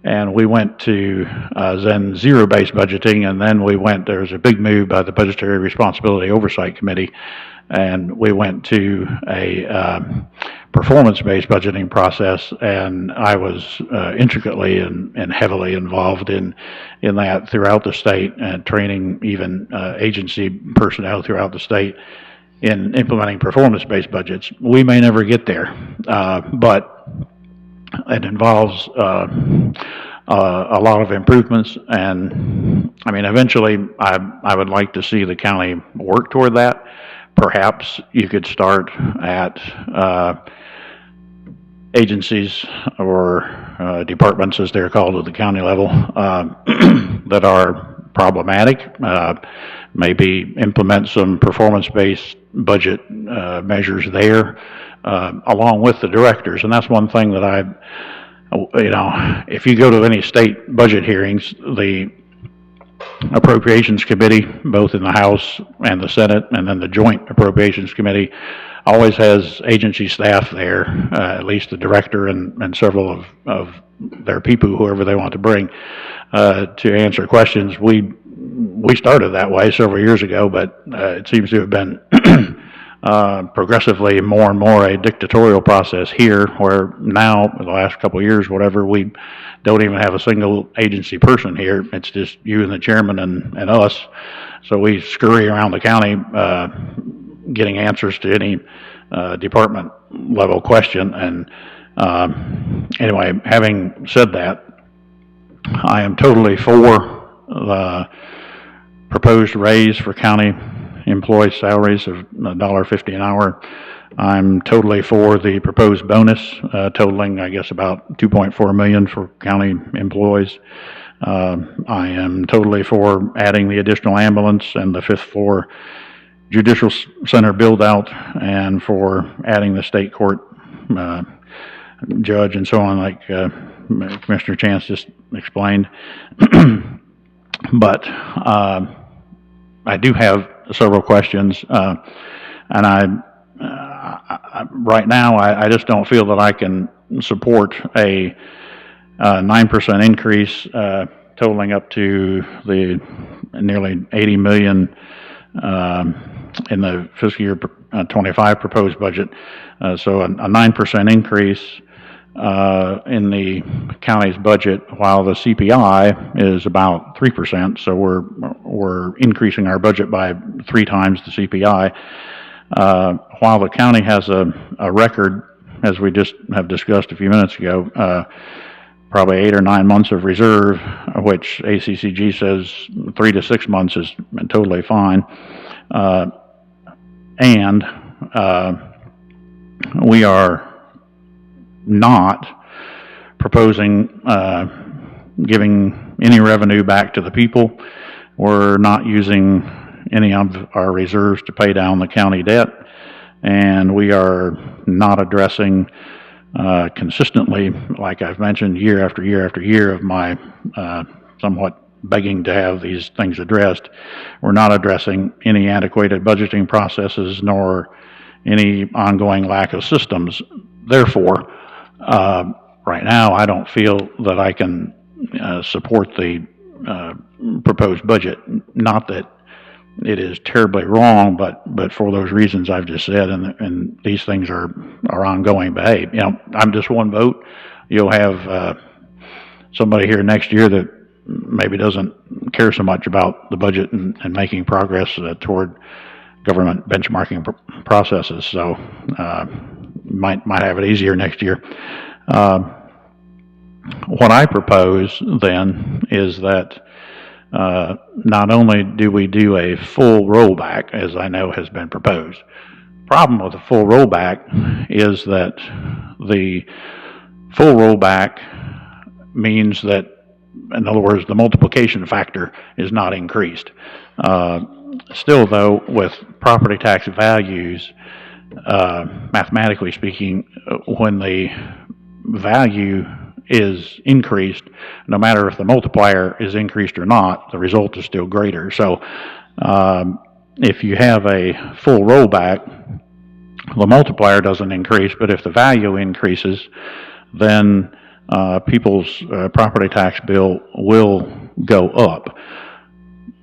And we went to then zero-based budgeting, and then there was a big move by the Budgetary Responsibility Oversight Committee, and we went to a performance-based budgeting process, and I was intricately and heavily involved in that throughout the state, and training even agency personnel throughout the state in implementing performance-based budgets. We may never get there, but it involves a lot of improvements, and eventually I would like to see the county work toward that. Perhaps you could start at agencies or departments, as they're called at the county level, that are problematic. Maybe implement some performance-based budget measures there, along with the directors. And that's one thing that if you go to any state budget hearings, the Appropriations Committee, both in the House and the Senate, and then the Joint Appropriations Committee, always has agency staff there, at least the director and several of their people, whoever they want to bring, to answer questions. We started that way several years ago, but it seems to have been progressively more and more a dictatorial process here, where now, in the last couple of years, whatever, we don't even have a single agency person here. It's just you and the chairman and us. So we scurry around the county getting answers to any department level question. And anyway, having said that, I am totally for the proposed raise for county employee salaries of $1.50 an hour. I'm totally for the proposed bonus, totaling, I guess, about $2.4 million for county employees. I am totally for adding the additional ambulance and the fifth floor judicial center build out, and for adding the state court judge and so on, like Commissioner Chance just explained. But I do have several questions, and right now, I just don't feel that I can support a 9% increase totaling up to the nearly 80 million in the fiscal year 25 proposed budget. So a 9% increase in the county's budget, while the CPI is about 3%. So we're increasing our budget by 3 times the CPI. While the county has a record, as we just have discussed a few minutes ago, probably 8 or 9 months of reserve, which ACCG says 3 to 6 months is totally fine. And we are not proposing giving any revenue back to the people. We're not using any of our reserves to pay down the county debt, and we are not addressing consistently, like I've mentioned, year after year after year of my somewhat begging to have these things addressed. We're not addressing any antiquated budgeting processes nor any ongoing lack of systems. Therefore, right now, I don't feel that I can support the proposed budget. Not that it is terribly wrong, but for those reasons I've just said, and these things are ongoing behavior. You know, I'm just one vote. You'll have somebody here next year that maybe doesn't care so much about the budget and making progress toward government benchmarking processes. So might have it easier next year. What I propose then is that not only do we do a full rollback, as I know has been proposed. Problem with the full rollback is that the full rollback means that, in other words, the multiplication factor is not increased. Still, though, with property tax values, mathematically speaking, when the value is increased, no matter if the multiplier is increased or not, the result is still greater. So if you have a full rollback, the multiplier doesn't increase, but if the value increases, then people's property tax bill will go up.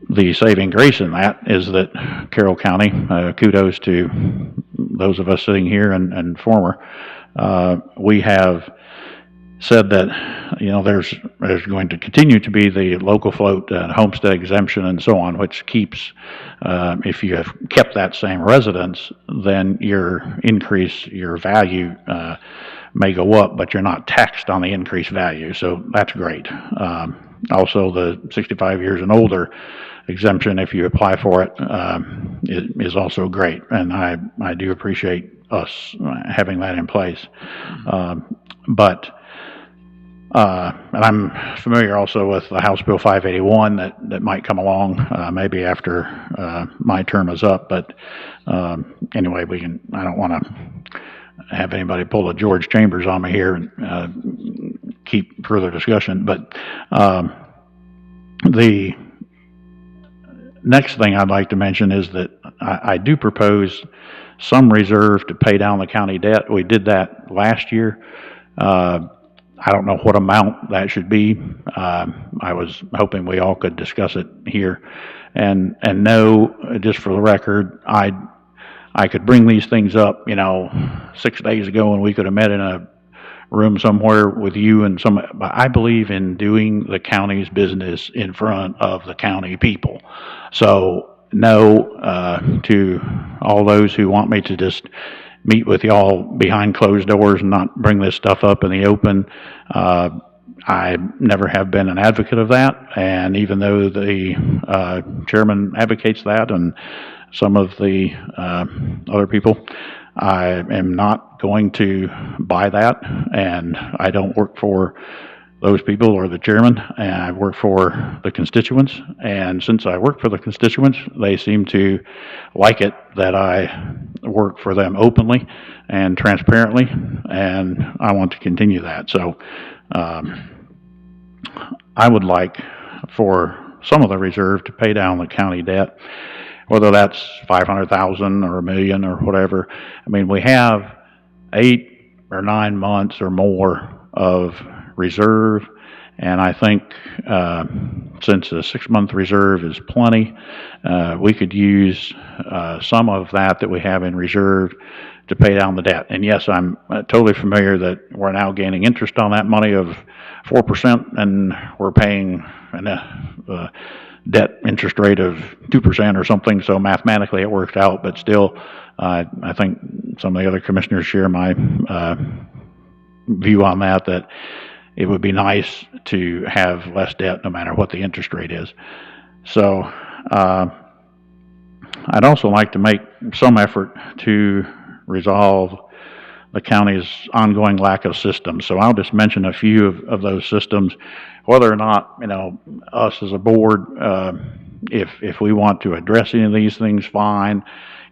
The saving grace in that is that Carroll County, kudos to those of us sitting here and former, we have said that, you know, there's going to continue to be the local float homestead exemption and so on, which keeps, if you have kept that same residence, then your value may go up, but you're not taxed on the increased value, so that's great. Also, the 65 years and older exemption, if you apply for it, is also great, and I do appreciate us having that in place. And I'm familiar also with the House Bill 581 that might come along maybe after my term is up. But anyway, I don't want to have anybody pull a George Chambers on me here and keep further discussion. But the next thing I'd like to mention is that I do propose some reserve to pay down the county debt. We did that last year. I don't know what amount that should be. I was hoping we all could discuss it here, and know, just for the record, I could bring these things up, 6 days ago, and we could have met in a room somewhere with you and but I believe in doing the county's business in front of the county people. So no, to all those who want me to just meet with y'all behind closed doors and not bring this stuff up in the open. I never have been an advocate of that, and even though the chairman advocates that and some of the other people, I am not going to buy that, and I don't work for those people or the chairman, and I work for the constituents, and since I work for the constituents, they seem to like it that I work for them openly and transparently, and I want to continue that. So I would like for some of the reserve to pay down the county debt. whether that's 500,000 or 1 million or whatever. I mean, we have 8 or 9 months or more of reserve, and I think since a 6-month reserve is plenty, we could use some of that we have in reserve to pay down the debt. And yes, I'm totally familiar that we're now gaining interest on that money of 4%, and we're paying a debt interest rate of 2% or something, so mathematically it worked out, but still, I think some of the other commissioners share my view on that it would be nice to have less debt no matter what the interest rate is. So I'd also like to make some effort to resolve the county's ongoing lack of systems. So I'll just mention a few of those systems, whether or not, us as a board, if we want to address any of these things, fine.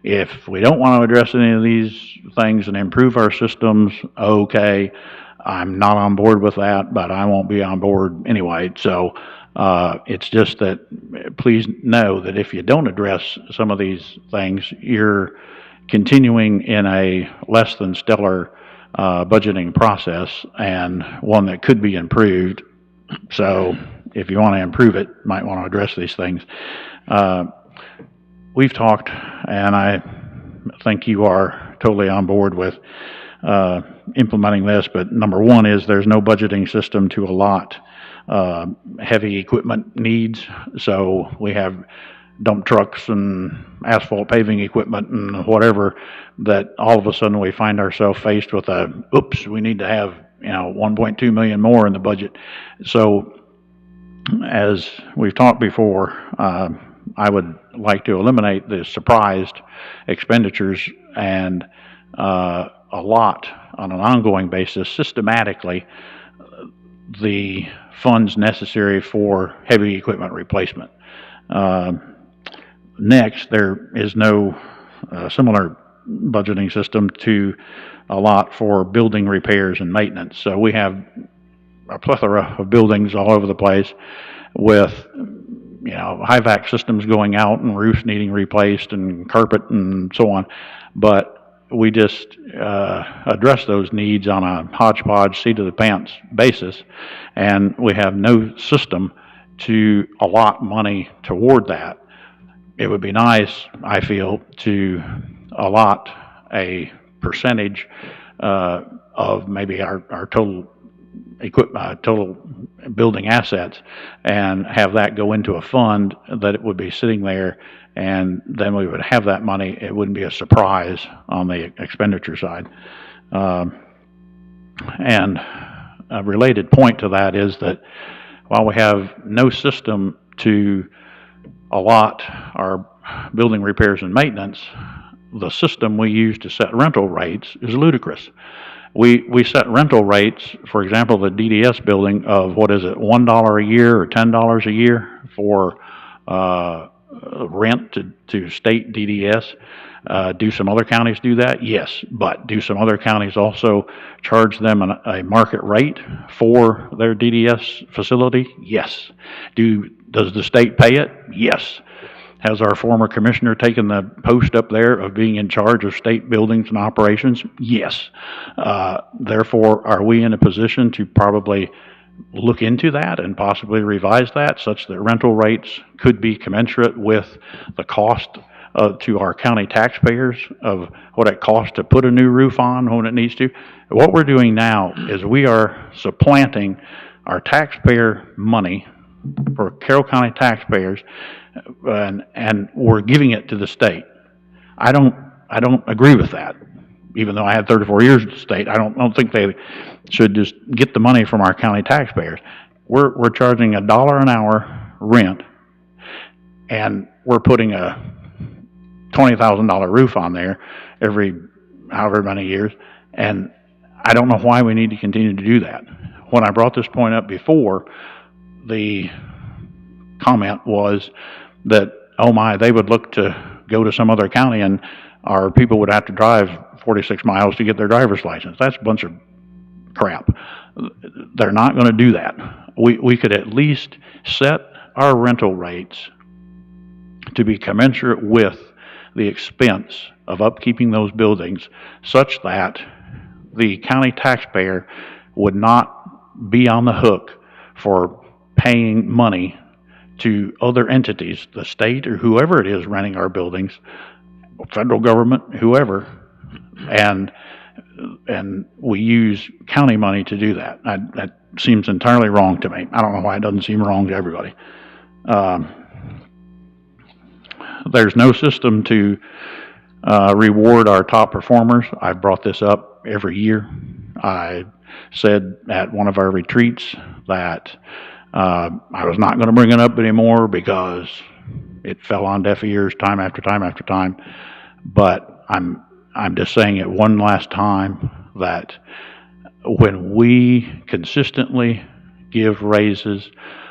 If we don't want to address any of these things and improve our systems, okay. I'm not on board with that, but I won't be on board anyway. So it's just that please know that if you don't address some of these things, you're continuing in a less than stellar budgeting process, and one that could be improved. So if you want to improve it, you might want to address these things. We've talked, and I think you are totally on board with implementing this, but number one is there's no budgeting system to allot heavy equipment needs. So we have dump trucks and asphalt paving equipment and whatever, that all of a sudden we find ourselves faced with oops, we need to have 1.2 million more in the budget. So as we've talked before, I would like to eliminate the surprised expenditures and allot on an ongoing basis systematically the funds necessary for heavy equipment replacement. Next, there is no similar budgeting system to allot for building repairs and maintenance. So we have a plethora of buildings all over the place with high-vac systems going out and roofs needing replaced and carpet and so on. But we just address those needs on a hodgepodge, seat-of-the-pants basis, and we have no system to allot money toward that. It would be nice, I feel, to allot a percentage of maybe our total equipment, total building assets, and have that go into a fund that it would be sitting there, and then we would have that money. It wouldn't be a surprise on the expenditure side. And a related point to that is that while we have no system to allot our building repairs and maintenance, the system we use to set rental rates is ludicrous. We set rental rates, for example, the DDS building of, $1 a year or $10 a year for rent to state DDS. Do some other counties do that? Yes. But do some other counties also charge them a market rate for their DDS facility? Yes. Does the state pay it? Yes. Has our former commissioner taken the post up there of being in charge of state buildings and operations? Yes. Therefore, are we in a position to probably look into that and possibly revise that such that rental rates could be commensurate with the cost to our county taxpayers of what it costs to put a new roof on when it needs to? What we're doing now is we are supplanting our taxpayer money for Carroll County taxpayers, and we're giving it to the state. I don't agree with that. Even though I had 34 years at the state, I don't think they should just get the money from our county taxpayers. We're charging $1 an hour rent, and we're putting a $20,000 roof on there every however many years, and I don't know why we need to continue to do that. When I brought this point up before, the comment was that, oh my, they would look to go to some other county and our people would have to drive 46 miles to get their driver's license. That's a bunch of crap. They're not going to do that. We could at least set our rental rates to be commensurate with the expense of upkeeping those buildings, such that the county taxpayer would not be on the hook for paying money to other entities, the state or whoever it is renting our buildings, federal government, whoever, and we use county money to do that. That seems entirely wrong to me. I don't know why it doesn't seem wrong to everybody. There's no system to reward our top performers. I've brought this up every year. I said at one of our retreats that I was not going to bring it up anymore because it fell on deaf ears time after time after time. But I'm just saying it one last time that when we consistently give raises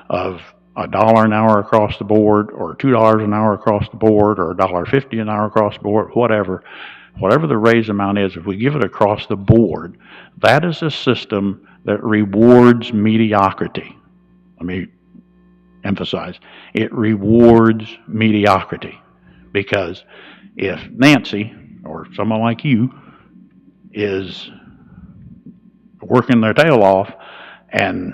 of $1 an hour across the board, or $2 an hour across the board, or $1.50 an hour across the board, whatever the raise amount is, if we give it across the board, that is a system that rewards mediocrity. Let me emphasize, it rewards mediocrity. Because if Nancy, or someone like you, is working their tail off and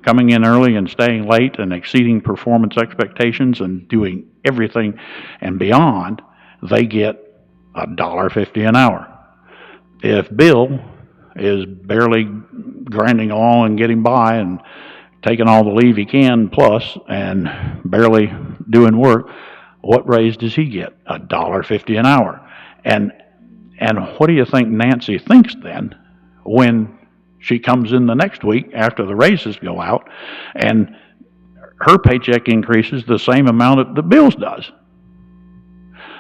coming in early and staying late and exceeding performance expectations and doing everything and beyond, they get $1.50 an hour. If Bill is barely grinding along and getting by and taking all the leave he can plus and barely doing work, what raise does he get? $1.50 an hour. And what do you think Nancy thinks then when she comes in the next week after the raises go out and her paycheck increases the same amount that Bill's does?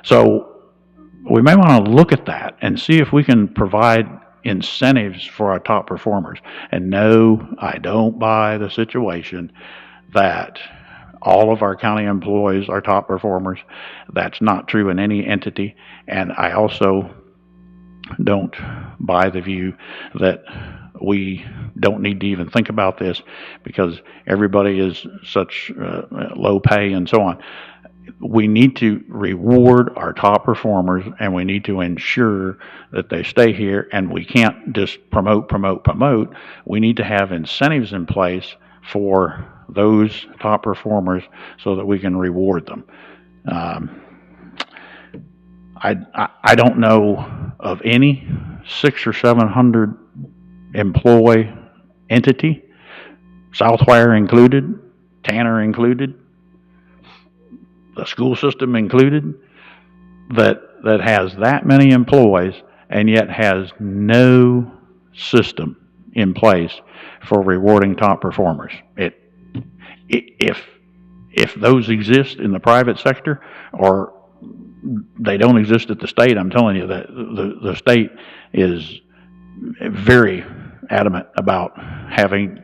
So we may want to look at that and see if we can provide incentives for our top performers. And no, I don't buy the situation that all of our county employees are top performers. That's not true in any entity. And I also don't buy the view that we don't need to even think about this because everybody is such low pay and so on. We need to reward our top performers, and we need to ensure that they stay here, and we can't just promote. We need to have incentives in place for those top performers so that we can reward them. I don't know of any 600 or 700 employee entity, Southwire included, Tanner included, the school system included, that has that many employees and yet has no system in place for rewarding top performers. If those exist in the private sector or they don't exist at the state, I'm telling you that the state is very adamant about having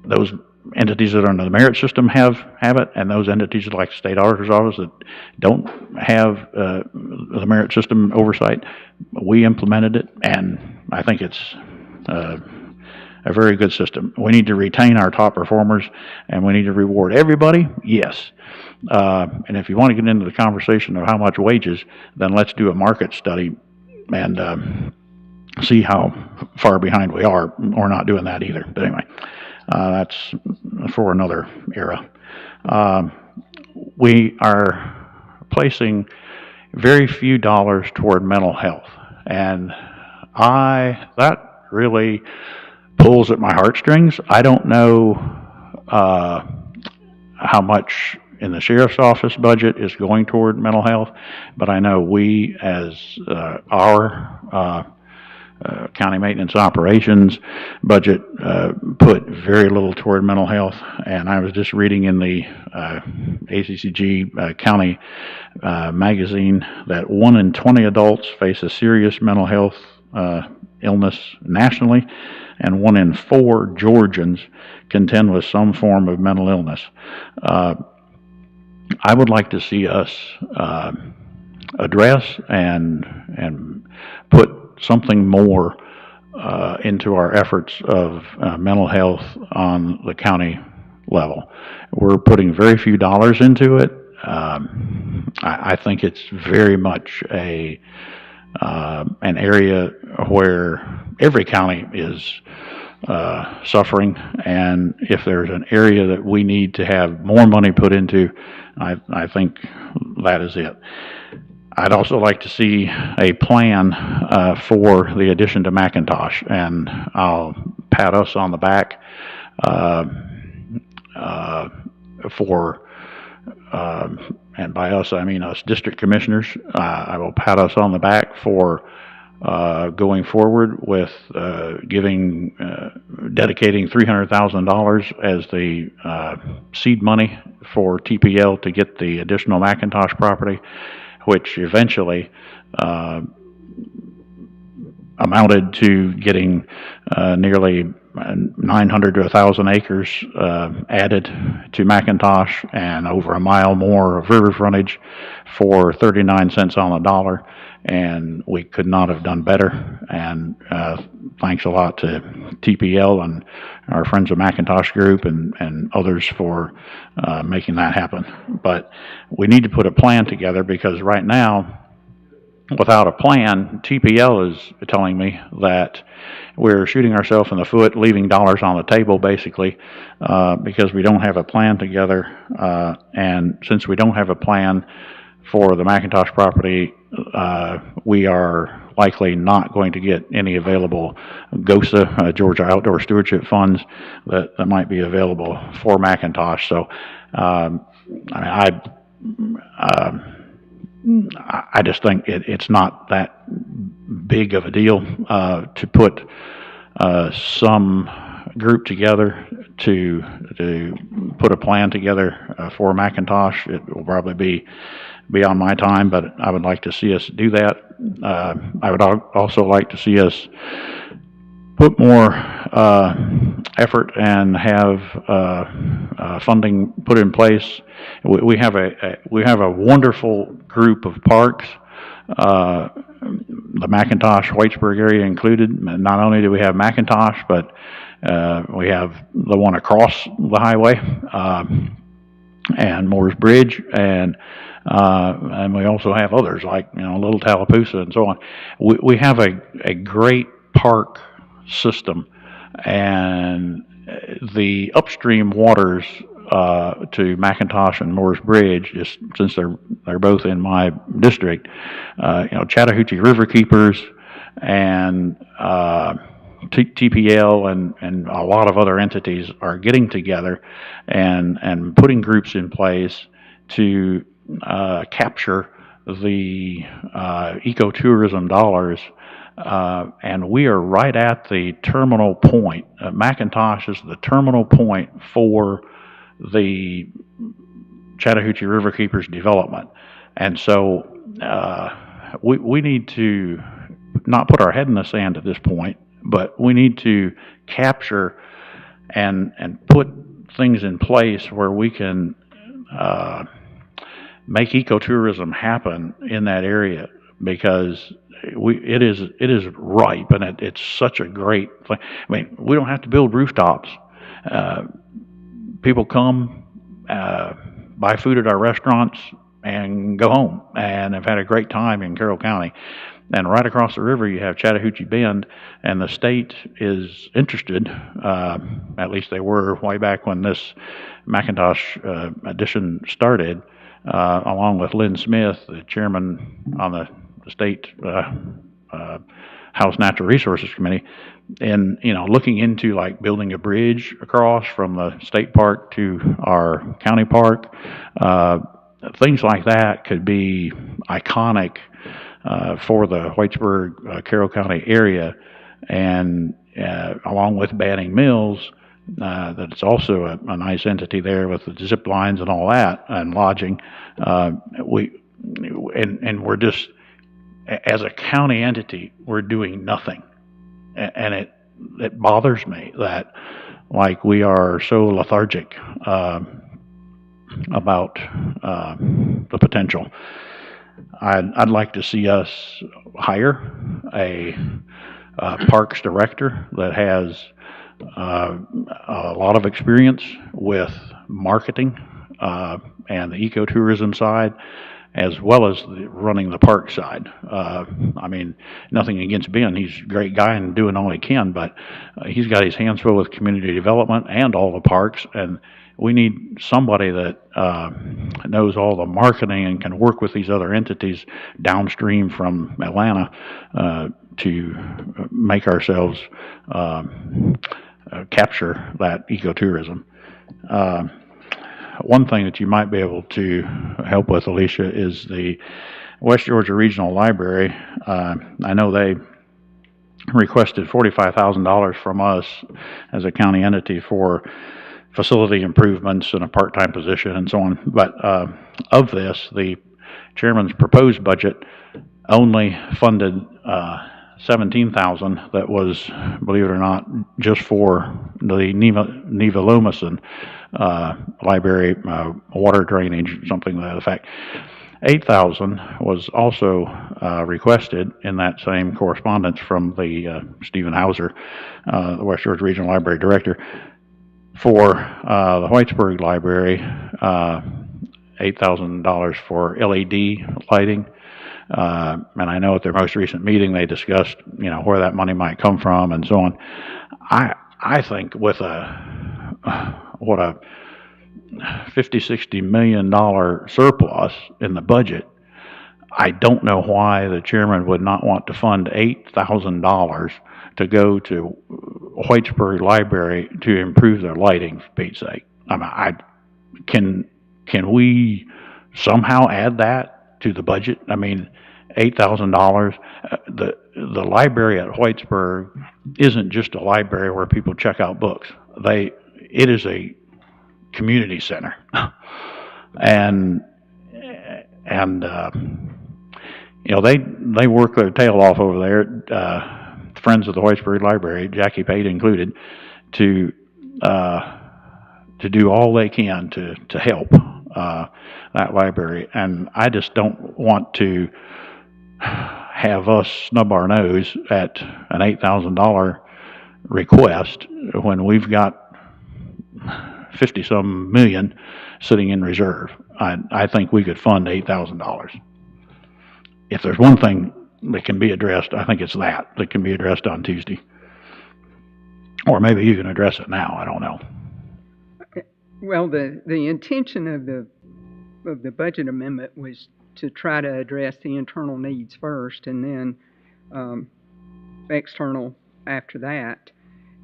those entities that are under the merit system have it, and those entities like the state auditor's office that don't have the merit system oversight, we implemented it, and I think it's a very good system. We need to retain our top performers, and we need to reward everybody, yes. And if you want to get into the conversation of how much wages, then let's do a market study and see how far behind we are. We're not doing that either, but anyway. That's for another era. We are placing very few dollars toward mental health, and that really pulls at my heartstrings. I don't know how much in the sheriff's office budget is going toward mental health, but I know we, as our county maintenance operations budget, put very little toward mental health. And I was just reading in the ACCG county magazine that 1 in 20 adults face a serious mental health illness nationally, and 1 in 4 Georgians contend with some form of mental illness. I would like to see us address and put something more into our efforts of mental health on the county level. We're putting very few dollars into it. I think it's very much an area where every county is suffering, and if there's an area that we need to have more money put into, I think that is it. I'd also like to see a plan for the addition to McIntosh, and I'll pat us on the back for, and by us I mean us district commissioners. I will pat us on the back for going forward with dedicating $300,000 as the seed money for TPL to get the additional McIntosh property, which eventually amounted to getting nearly 900 to 1,000 acres added to McIntosh, and over a mile more of river frontage for 39 cents on the dollar. And we could not have done better. And thanks a lot to TPL and our friends at McIntosh Group and others for making that happen. But we need to put a plan together, because right now, without a plan, TPL is telling me that we're shooting ourselves in the foot, leaving dollars on the table, basically, because we don't have a plan together. And since we don't have a plan for the McIntosh property, we are likely not going to get any available GOSA, Georgia Outdoor Stewardship funds that might be available for McIntosh. So I just think it's not that big of a deal to put some group together to put a plan together for McIntosh. It will probably be on my time, but I would like to see us do that. I would also like to see us put more effort and have funding put in place. We have a wonderful group of parks, the McIntosh Whitesburg area included. Not only do we have McIntosh, but we have the one across the highway and Moore's Bridge, and we also have others like Little Tallapoosa and so on. We have a great park system, and the upstream waters to McIntosh and Moore's Bridge, just since they're both in my district, Chattahoochee River Keepers and TPL and a lot of other entities are getting together and putting groups in place to capture the ecotourism dollars. And we are right at the terminal point. McIntosh is the terminal point for the Chattahoochee River Keepers development. And so we need to not put our head in the sand at this point, but we need to capture and put things in place where we can make ecotourism happen in that area, because it is ripe, and it's such a great thing. I mean, we don't have to build rooftops. People come, buy food at our restaurants, and go home, and have had a great time in Carroll County. And right across the river, you have Chattahoochee Bend, and the state is interested, at least they were way back when this McIntosh addition started, along with Lynn Smith, the chairman on the state House Natural Resources Committee, and looking into like building a bridge across from the state park to our county park. Things like that could be iconic for the Whitesburg, Carroll County area, and along with Banning Mills, that it's also a nice entity there with the zip lines and all that, and lodging. And we're just, as a county entity, we're doing nothing, and it bothers me that like we are so lethargic about the potential. I'd like to see us hire a parks director that has a lot of experience with marketing and the ecotourism side, as well as running the park side. I mean, nothing against Ben. He's a great guy and doing all he can, but he's got his hands full with community development and all the parks, and we need somebody that knows all the marketing and can work with these other entities downstream from Atlanta to make ourselves capture that ecotourism. One thing that you might be able to help with, Alicia, is the West Georgia Regional Library. I know they requested $45,000 from us as a county entity for facility improvements and a part-time position and so on. But of this, the chairman's proposed budget only funded $17,000 that was, believe it or not, just for the Neva Lomason library, water drainage, something to that effect. $8,000 was also requested in that same correspondence from the Stephen Hauser, the West Georgia Regional Library Director, for the Whitesburg Library, $8,000 for LED lighting. And I know at their most recent meeting they discussed, where that money might come from and so on. I think with what a $50-60 million surplus in the budget, I don't know why the chairman would not want to fund $8,000 to go to Whitesburg Library to improve their lighting, for Pete's sake. I mean, can we somehow add that to the budget? I mean, $8,000. The library at Whitesburg isn't just a library where people check out books. It is a community center, and they work their tail off over there. Friends of the Whitesburg Library, Jackie Pate included, to do all they can to help that library. And I just don't want to have us snub our nose at an $8,000 request when we've got 50-some million sitting in reserve. I think we could fund $8,000. If there's one thing that can be addressed, I think it's that can be addressed on Tuesday. Or maybe you can address it now, I don't know. Well, the intention of the budget amendment was to try to address the internal needs first and then external after that.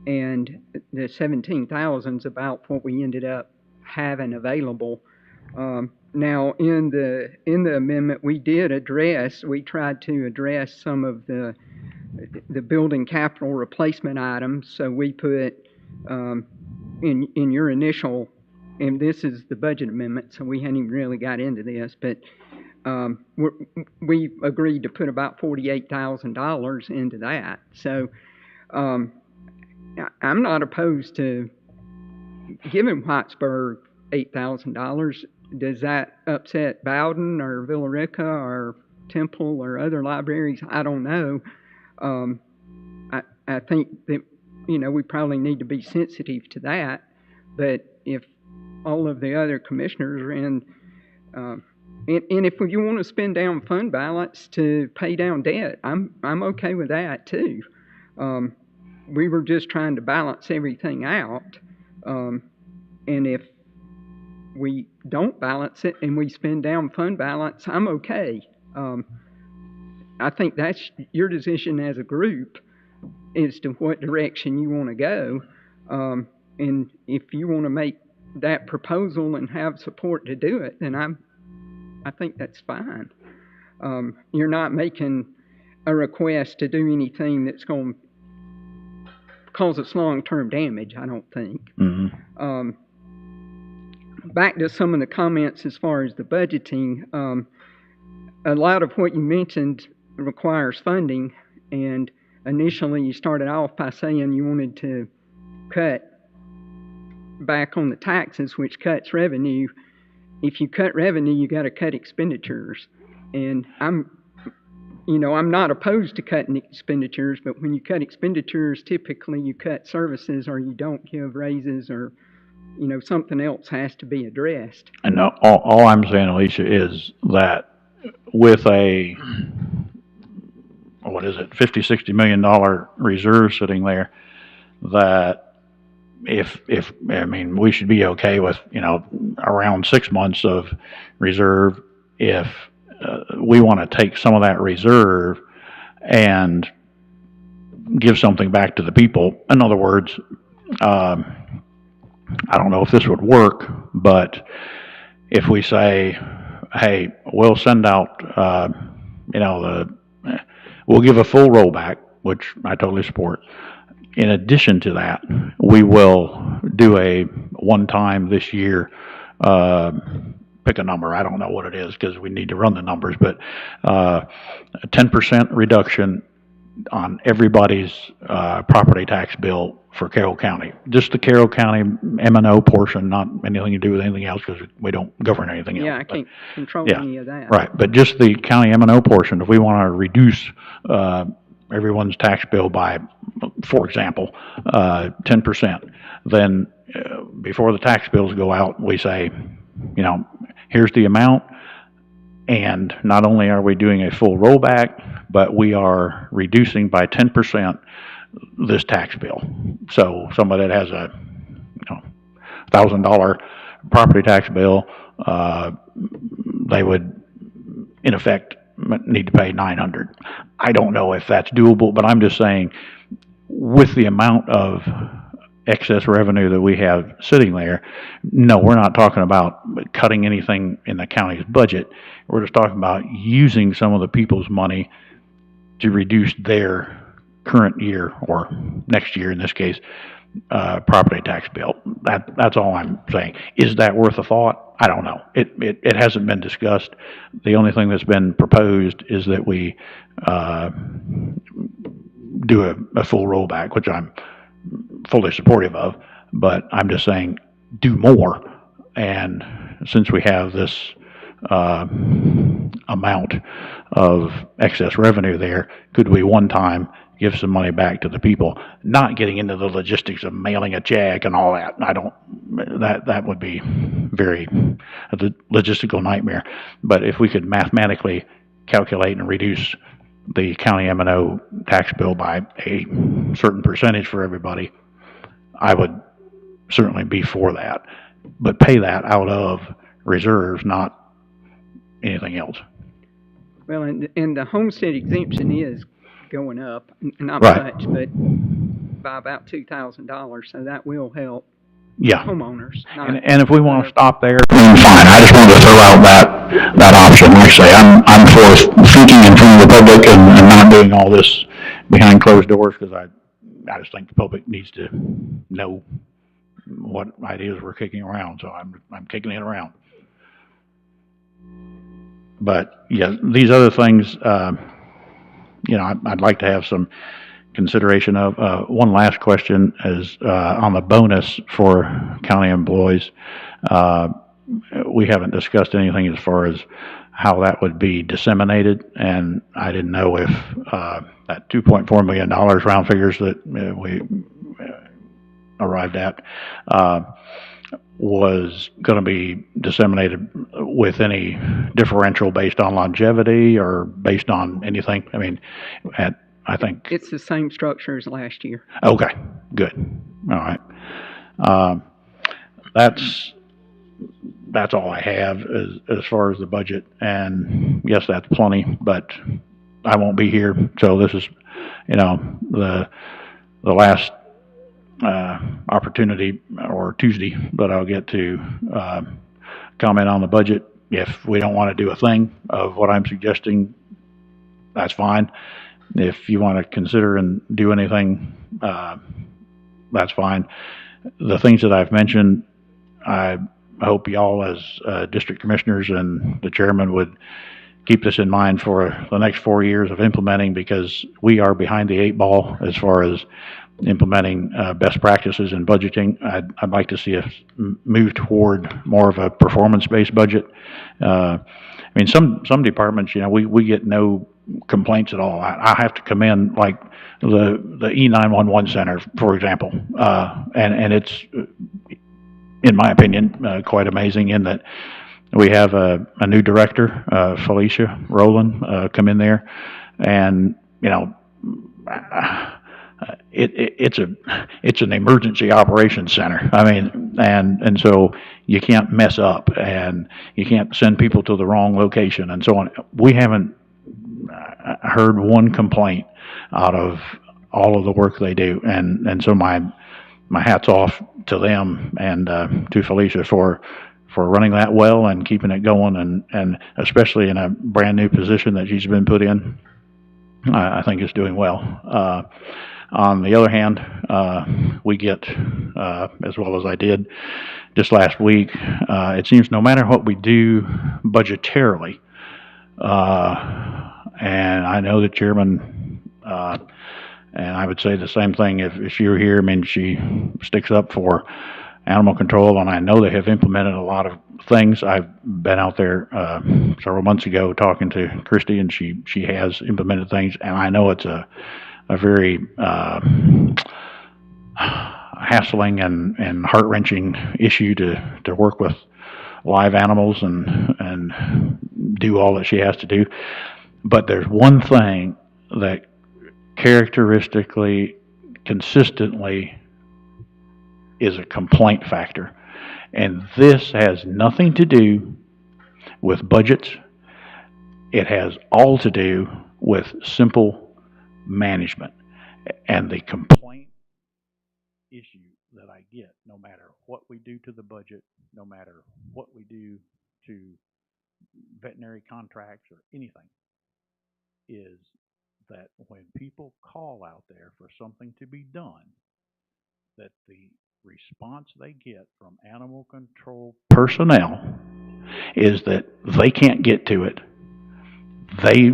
And the 17,000 is about what we ended up having available. Now, in the amendment, we tried to address some of the building capital replacement items. So we put in your initial, and this is the budget amendment, so we hadn't even really got into this, but we agreed to put about $48,000 into that. So I'm not opposed to giving Whitesburg $8,000. Does that upset Bowden or Villa Rica or Temple or other libraries? I don't know. I think that, we probably need to be sensitive to that. But if all of the other commissioners are in, and if you want to spend down fund balance to pay down debt, I'm okay with that too. We were just trying to balance everything out. And if we don't balance it and we spend down fund balance, I'm okay. I think that's your decision as a group as to what direction you want to go. And if you want to make that proposal and have support to do it, then I think that's fine. You're not making a request to do anything that's going to cause us long-term damage, I don't think. Mm-hmm. Back to some of the comments as far as the budgeting, a lot of what you mentioned requires funding, and initially you started off by saying you wanted to cut back on the taxes, which cuts revenue. If you cut revenue, you got to cut expenditures, and I'm not opposed to cutting expenditures, but when you cut expenditures, typically you cut services or you don't give raises or something else has to be addressed. And all I'm saying, Alicia, is that with a, $50-60 million reserve sitting there, that we should be okay with, around 6 months of reserve. If we want to take some of that reserve and give something back to the people. In other words, I don't know if this would work, but if we say, hey, we'll send out, we'll give a full rollback, which I totally support. In addition to that, we will do a one-time this year, pick a number, I don't know what it is because we need to run the numbers, but a 10% reduction on everybody's property tax bill for Carroll County. Just the Carroll County M&O portion, not anything to do with anything else because we don't govern anything else. Yeah, I can't control any of that. Right, but just the county M&O portion, if we want to reduce everyone's tax bill by, for example, 10%, then before the tax bills go out, we say, here's the amount, and not only are we doing a full rollback, but we are reducing by 10% this tax bill. So somebody that has a $1,000 property tax bill, they would, in effect, need to pay $900. I don't know if that's doable, but I'm just saying, with the amount of excess revenue that we have sitting there, no, we're not talking about cutting anything in the county's budget. We're just talking about using some of the people's money to reduce their current year, or next year in this case, property tax bill. That's all I'm saying. Is that worth a thought? I don't know. It hasn't been discussed. The only thing that's been proposed is that we do a full rollback, which I'm fully supportive of, but I'm just saying do more. And since we have this amount of excess revenue there, could we one time give some money back to the people, not getting into the logistics of mailing a check and all that. That would be a logistical nightmare. But if we could mathematically calculate and reduce the county M&O tax bill by a certain percentage for everybody, I would certainly be for that. But pay that out of reserves, not anything else. Well, and the homestead exemption is going up, not Right. much, but by about $2,000, so that will help Yeah. homeowners. And if we want to stop there, then fine. I just wanted to throw out that option. Like I say, I'm for thinking in front of the public and not doing all this behind closed doors, because I just think the public needs to know what ideas we're kicking around. So I'm kicking it around. But yeah, these other things, I'd like to have some consideration of. One last question is on the bonus for county employees. We haven't discussed anything as far as how that would be disseminated, and I didn't know if that $2.4 million round figures that we arrived at was going to be disseminated with any differential based on longevity or based on anything. I mean, I think it's the same structure as last year. Okay, good. All right. That's all I have as far as the budget. And yes, that's plenty, but I won't be here. So this is, the last opportunity, or Tuesday, that I'll get to comment on the budget. If we don't want to do a thing of what I'm suggesting, that's fine. If you want to consider and do anything, that's fine. The things that I've mentioned, I hope y'all as district commissioners and the chairman would keep this in mind for the next 4 years of implementing, because we are behind the 8 ball as far as implementing best practices in budgeting. I'd like to see us move toward more of a performance-based budget. Some departments, we get no complaints at all. I have to commend, like, the E911 center, for example, and in my opinion, quite amazing in that we have a new director, Felicia Rowland, come in there, and it's an emergency operations center. I mean, and so you can't mess up, and you can't send people to the wrong location, and so on. We haven't heard one complaint out of all of the work they do, and so my hat's off to them and to Felicia for running that well and keeping it going, and especially in a brand new position that she's been put in. I think is doing well. On the other hand, we get, as well as I did just last week, it seems no matter what we do budgetarily, and I know the chairman, and I would say the same thing if she were here. I mean, she sticks up for animal control, and I know they have implemented a lot of things. I've been out there several months ago talking to Christy, and she has implemented things, and I know it's a very hassling and heart-wrenching issue to work with live animals and do all that she has to do. But there's one thing that characteristically, consistently is a complaint factor. And this has nothing to do with budgets. It has all to do with simple management. And the complaint issue that I get, no matter what we do to the budget, no matter what we do to veterinary contracts or anything, is that when people call out there for something to be done, that the response they get from animal control personnel is that they can't get to it, they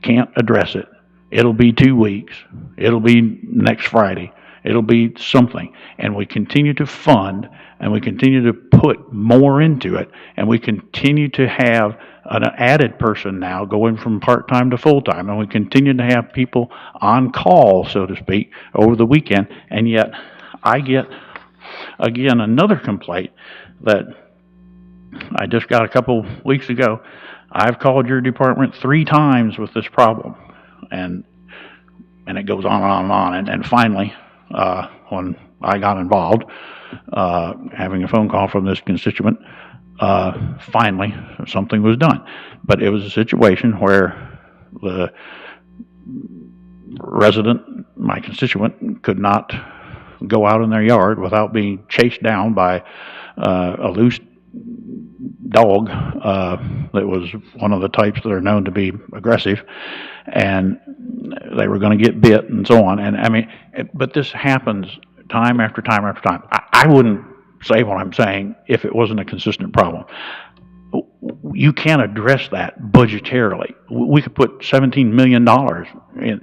can't address it, it'll be 2 weeks, it'll be next Friday, it'll be something. And we continue to fund, and we continue to put more into it, and we continue to have an added person now going from part-time to full-time, and we continue to have people on call, so to speak, over the weekend. And yet I get, again, another complaint that I just got a couple weeks ago. I've called your department 3 times with this problem, and it goes on and on and on. And finally, when I got involved, having a phone call from this constituent, finally something was done. But it was a situation where the resident, my constituent, could not go out in their yard without being chased down by a loose dog that was one of the types that are known to be aggressive, and they were going to get bit and so on. And I mean, but this happens time after time after time. I wouldn't say what I'm saying if it wasn't a consistent problem. You can't address that budgetarily. We could put $17 million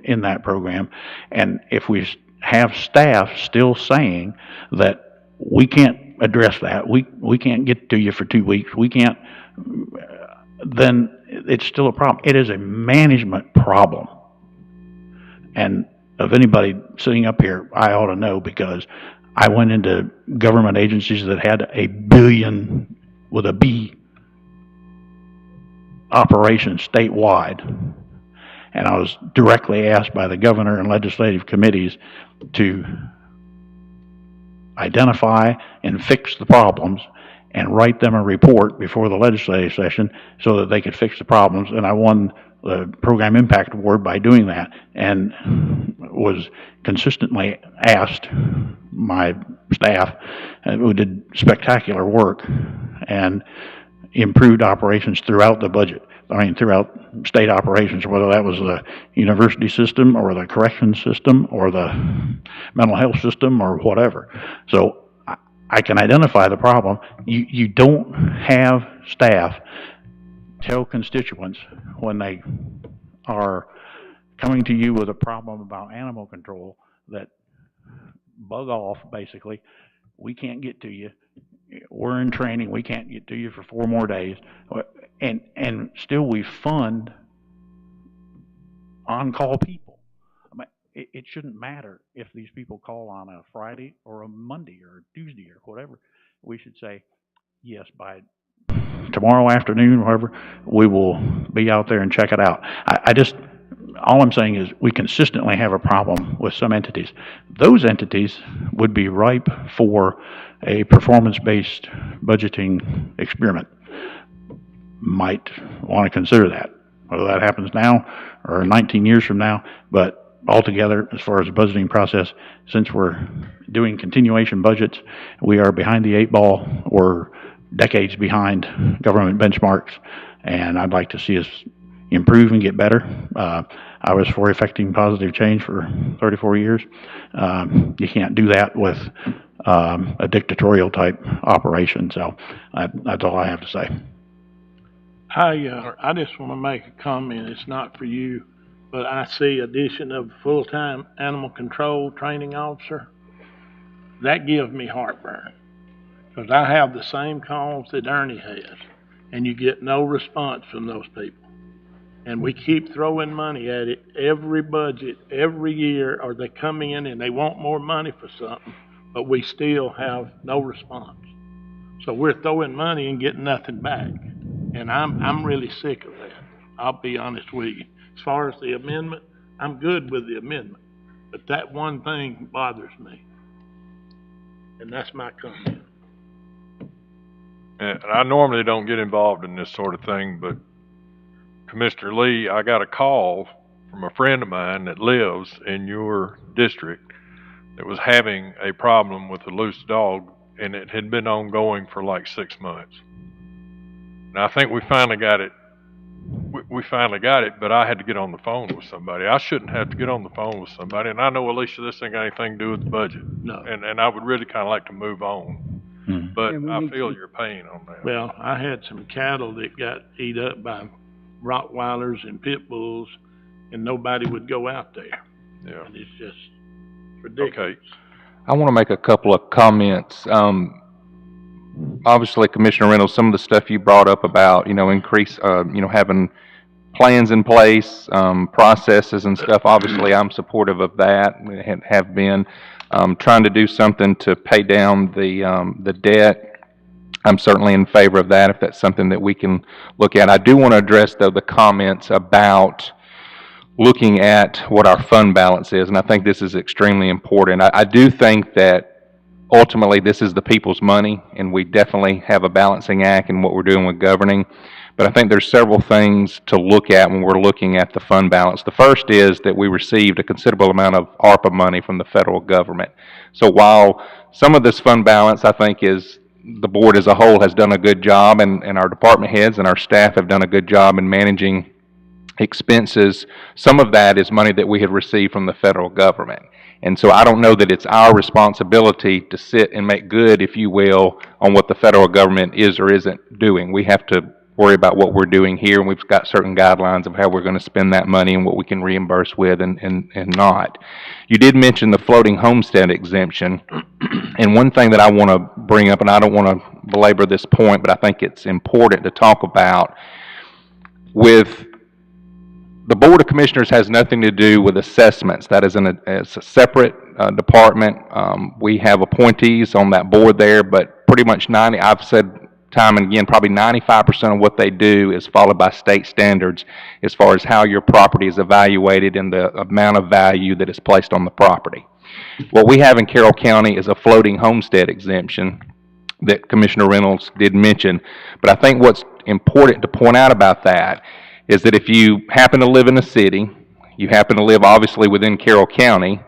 in that program, and if we have staff still saying that we can't address that, we can't get to you for 2 weeks, we can't, then it's still a problem. It is a management problem. And of anybody sitting up here, I ought to know, because I went into government agencies that had a billion with a B operation statewide, and I was directly asked by the governor and legislative committees to identify and fix the problems and write them a report before the legislative session so that they could fix the problems. And I won the Program Impact Award by doing that, and was consistently asked, my staff, who did spectacular work and improved operations throughout the budget. I mean, throughout state operations, whether that was the university system or the corrections system or the mental health system or whatever. So I can identify the problem. You don't have staff tell constituents when they are coming to you with a problem about animal control that bug off, basically. We can't get to you. We're in training. We can't get to you for 4 more days. And still we fund on-call people. I mean, it shouldn't matter if these people call on a Friday or a Monday or a Tuesday or whatever. we should say, yes, by tomorrow afternoon, or whatever, we will be out there and check it out. All I'm saying is we consistently have a problem with some entities. Those entities would be ripe for a performance-based budgeting experiment. Might want to consider that, whether that happens now or 19 years from now. But altogether, as far as the budgeting process, since we're doing continuation budgets, we are behind the 8 ball. We're decades behind government benchmarks, and I'd like to see us improve and get better. I was for effecting positive change for 34 years. You can't do that with a dictatorial type operation. So that's all I have to say. I just want to make a comment. It's not for you, but I see addition of full-time animal control training officer. That gives me heartburn, because I have the same calls that Ernie has, and you get no response from those people. And we keep throwing money at it every budget, every year, or they come in and they want more money for something, but we still have no response. So we're throwing money and getting nothing back. And I'm really sick of that. I'll be honest with you. As far as the amendment, I'm good with the amendment, but that one thing bothers me. And that's my comment. And I normally don't get involved in this sort of thing, but Commissioner Lee, I got a call from a friend of mine that lives in your district that was having a problem with a loose dog, and it had been ongoing for like 6 months. And I think we finally got it. We finally got it, but I had to get on the phone with somebody. I shouldn't have to get on the phone with somebody. And I know, Alicia, this ain't got anything to do with the budget. No. And I would really kind of like to move on. But I feel your pain on that. Well, I had some cattle that got eat up by Rottweilers and pit bulls, and nobody would go out there. Yeah. And it's just ridiculous. Okay. I want to make a couple of comments. Obviously, Commissioner Reynolds, some of the stuff you brought up about, having plans in place, processes and stuff, obviously I'm supportive of that, have been. Trying to do something to pay down the debt, I'm certainly in favor of that if that's something that we can look at. I do want to address, though, the comments about looking at what our fund balance is, and I think this is extremely important. I do think that ultimately this is the people's money, and we definitely have a balancing act in what we're doing with governing. But I think there's several things to look at when we're looking at the fund balance. The first is that we received a considerable amount of ARPA money from the federal government. So while some of this fund balance, I think, is the board as a whole has done a good job, and our department heads and our staff have done a good job in managing expenses, some of that is money that we had received from the federal government. And so I don't know that it's our responsibility to sit and make good, if you will, on what the federal government is or isn't doing. We have to worry about what we're doing here, and we've got certain guidelines of how we're going to spend that money and what we can reimburse with and not. You did mention the floating homestead exemption, and one thing that I want to bring up, and I don't want to belabor this point, but I think it's important to talk about, with the Board of Commissioners has nothing to do with assessments. That is it's a separate department. We have appointees on that board there, but pretty much I've said time and again, probably 95% of what they do is followed by state standards as far as how your property is evaluated and the amount of value that is placed on the property. What we have in Carroll County is a floating homestead exemption that Commissioner Reynolds did mention. But I think what's important to point out about that is that if you happen to live in a city, you happen to live obviously within Carroll County,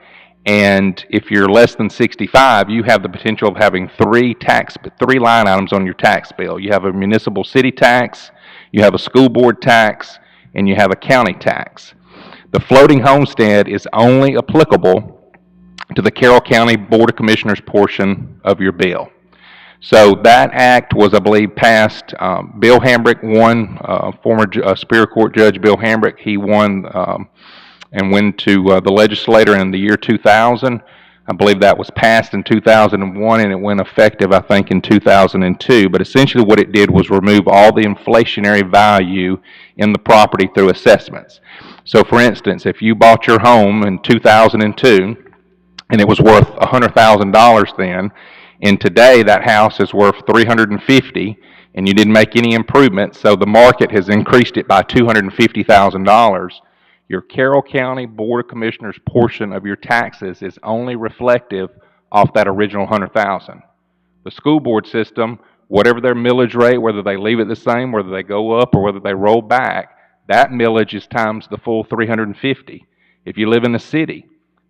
and if you're less than 65, you have the potential of having three line items on your tax bill. You have a municipal city tax, you have a school board tax, and you have a county tax. The floating homestead is only applicable to the Carroll County Board of Commissioners portion of your bill. So that act was, I believe, passed. Bill Hambrick won, former Superior Court Judge Bill Hambrick. He won and went to the legislature in the year 2000. I believe that was passed in 2001, and it went effective, I think, in 2002. But essentially what it did was remove all the inflationary value in the property through assessments. So, for instance, if you bought your home in 2002, and it was worth $100,000 then, And today, that house is worth 350, and you didn't make any improvements, so the market has increased it by $250,000. Your Carroll County Board of Commissioners portion of your taxes is only reflective off that original 100,000. The school board system, whatever their millage rate, whether they leave it the same, whether they go up, or whether they roll back, that millage is times the full 350. If you live in the city,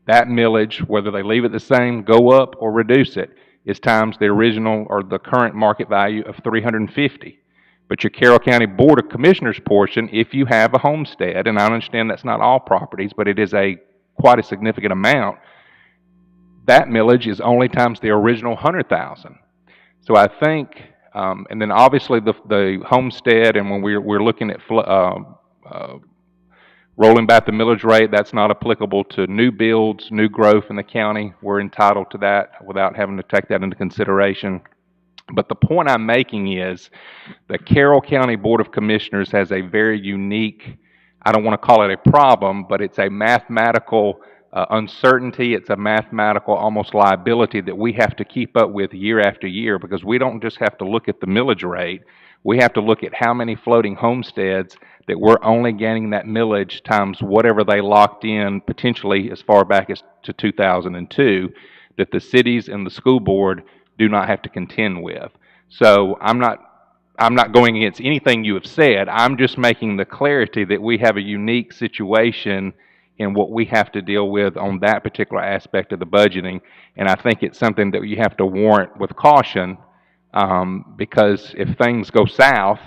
that millage, whether they leave it the same, go up, or reduce it, is times the original or the current market value of 350. But your Carroll County Board of Commissioners portion, if you have a homestead, and I understand that's not all properties, but it is quite a significant amount, that millage is only times the original 100,000. So I think, and then obviously the homestead, and when we're looking at rolling back the millage rate, that's not applicable to new builds, new growth in the county. We're entitled to that without having to take that into consideration. But the point I'm making is the Carroll County Board of Commissioners has a very unique, I don't want to call it a problem, but it's a mathematical uncertainty. It's a mathematical almost liability that we have to keep up with year after year, because we don't just have to look at the millage rate. We have to look at how many floating homesteads that we're only gaining that millage times whatever they locked in potentially as far back as to 2002 that the cities and the school board do not have to contend with. So I'm not going against anything you have said. I'm just making the clarity that we have a unique situation in what we have to deal with on that particular aspect of the budgeting. And I think it's something that you have to warrant with caution, because if things go south,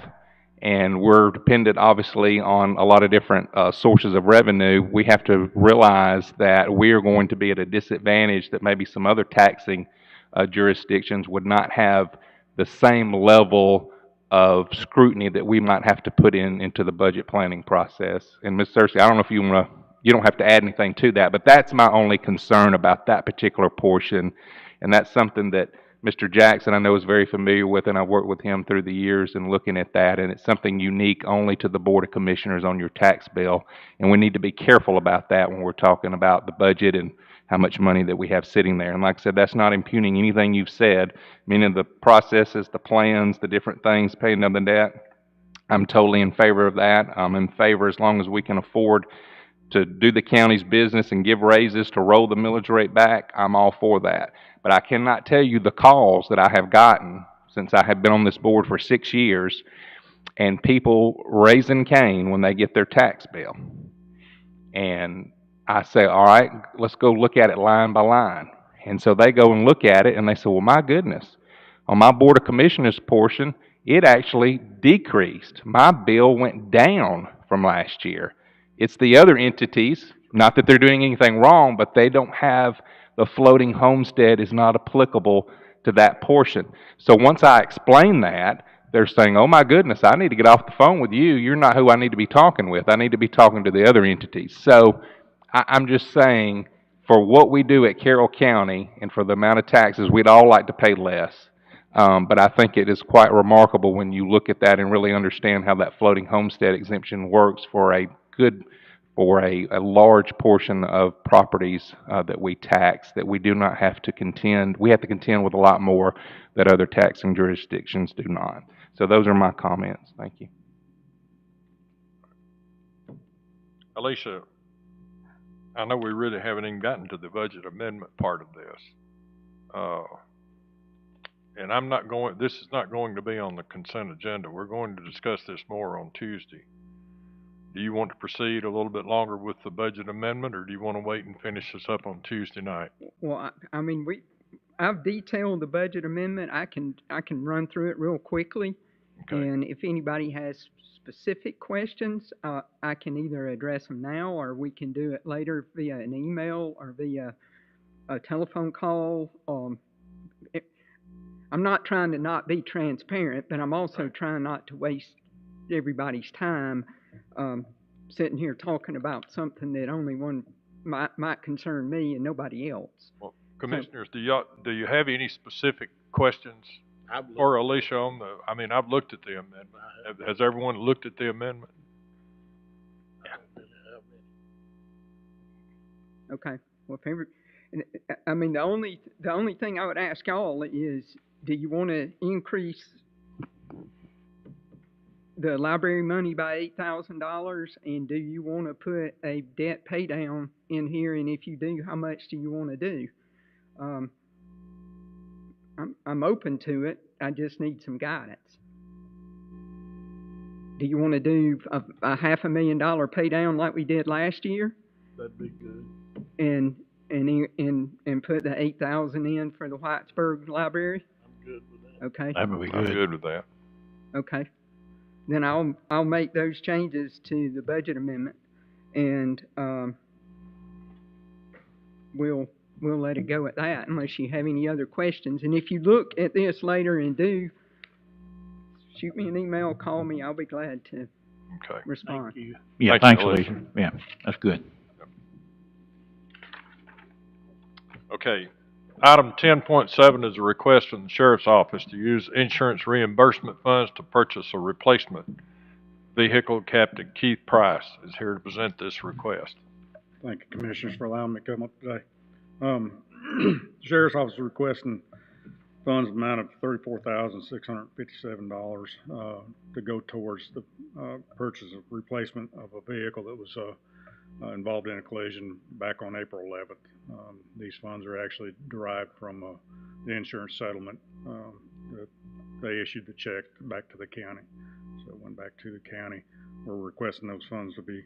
and we're dependent obviously on a lot of different sources of revenue, we have to realize that we are going to be at a disadvantage that maybe some other taxing jurisdictions would not have the same level of scrutiny that we might have to put into the budget planning process. And Ms. Searcy, I don't know if you don't have to add anything to that, but that's my only concern about that particular portion. And that's something that Mr. Jackson, I know, is very familiar with, and I've worked with him through the years and looking at that, and it's something unique only to the Board of Commissioners on your tax bill, and we need to be careful about that when we're talking about the budget and how much money that we have sitting there. And like I said, that's not impugning anything you've said, meaning the processes, the plans, the different things, paying down the debt. I'm totally in favor of that. I'm in favor as long as we can afford to do the county's business and give raises to roll the millage rate back. I'm all for that. But I cannot tell you the calls that I have gotten since I have been on this board for 6 years, and people raising Cain when they get their tax bill. And I say, all right, let's go look at it line by line. And so they go and look at it, and they say, well, my goodness, on my Board of Commissioners portion, it actually decreased. My bill went down from last year. It's the other entities, not that they're doing anything wrong, but they don't have the floating homestead is not applicable to that portion. So once I explain that, they're saying, oh my goodness, I need to get off the phone with you. You're not who I need to be talking with. I need to be talking to the other entities. So I'm just saying, for what we do at Carroll County and for the amount of taxes, we'd all like to pay less. But I think it is quite remarkable when you look at that and really understand how that floating homestead exemption works for a large portion of properties that we tax, that we do not have to contend. We have to contend with a lot more that other taxing jurisdictions do not. So those are my comments. Thank you. Alicia, I know we really haven't even gotten to the budget amendment part of this. And this is not going to be on the consent agenda. We're going to discuss this more on Tuesday. Do you want to proceed a little bit longer with the budget amendment, or do you want to wait and finish this up on Tuesday night? Well, I mean, I've detailed the budget amendment. I can run through it real quickly. Okay. And if anybody has specific questions, I can either address them now, or we can do it later via an email or via a telephone call. I'm not trying to not be transparent, but I'm also trying not to waste everybody's time sitting here talking about something that only one might concern me and nobody else. Well, Commissioners, do you have any specific questions for Alicia on the? I mean, I've looked at the amendment. Has everyone looked at the amendment? Okay. Well, I mean, the only thing I would ask y'all is, do you want to increase the library money by $8,000? And do you want to put a debt pay down in here? And if you do, how much do you want to do? I'm open to it. I just need some guidance. Do you want to do a $500,000 pay down like we did last year? That'd be good. And put the 8,000 in for the Whitesburg Library? I'm good with that. Okay, That would be I'm good. good with that. okay. Then I'll make those changes to the budget amendment, and we'll let it go at that unless you have any other questions. And if you look at this later and do, shoot me an email, call me. I'll be glad to Okay. respond. Thank you. Yeah, Thank thanks, you, Alicia. Alicia. Yeah, that's good. Okay. Item 10.7 is a request from the Sheriff's Office to use insurance reimbursement funds to purchase a replacement vehicle. Captain Keith Price is here to present this request. Thank you, Commissioners, for allowing me to come up today. Sheriff's Office is requesting funds amount of $34,657 to go towards the purchase of replacement of a vehicle that was involved in a collision back on April 11th. These funds are actually derived from the insurance settlement. They issued the check back to the county, so it went back to the county. We're requesting those funds to be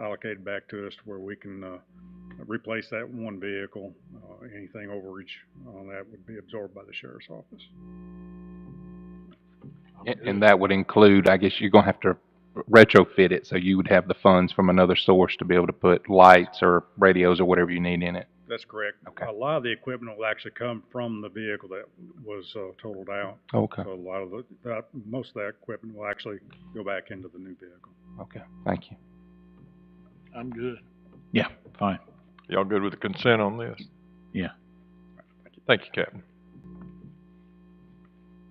allocated back to us to where we can replace that one vehicle. Anything overreach on that would be absorbed by the Sheriff's Office. And that would include, I guess you're gonna have to retrofit it, so you would have the funds from another source to be able to put lights or radios or whatever you need in it. That's correct. Okay. A lot of the equipment will actually come from the vehicle that was totaled out. Okay, So a lot of most of that equipment will actually go back into the new vehicle. okay, thank you. I'm good. Yeah, fine. Y'all good with the consent on this? Yeah. Thank you, Captain.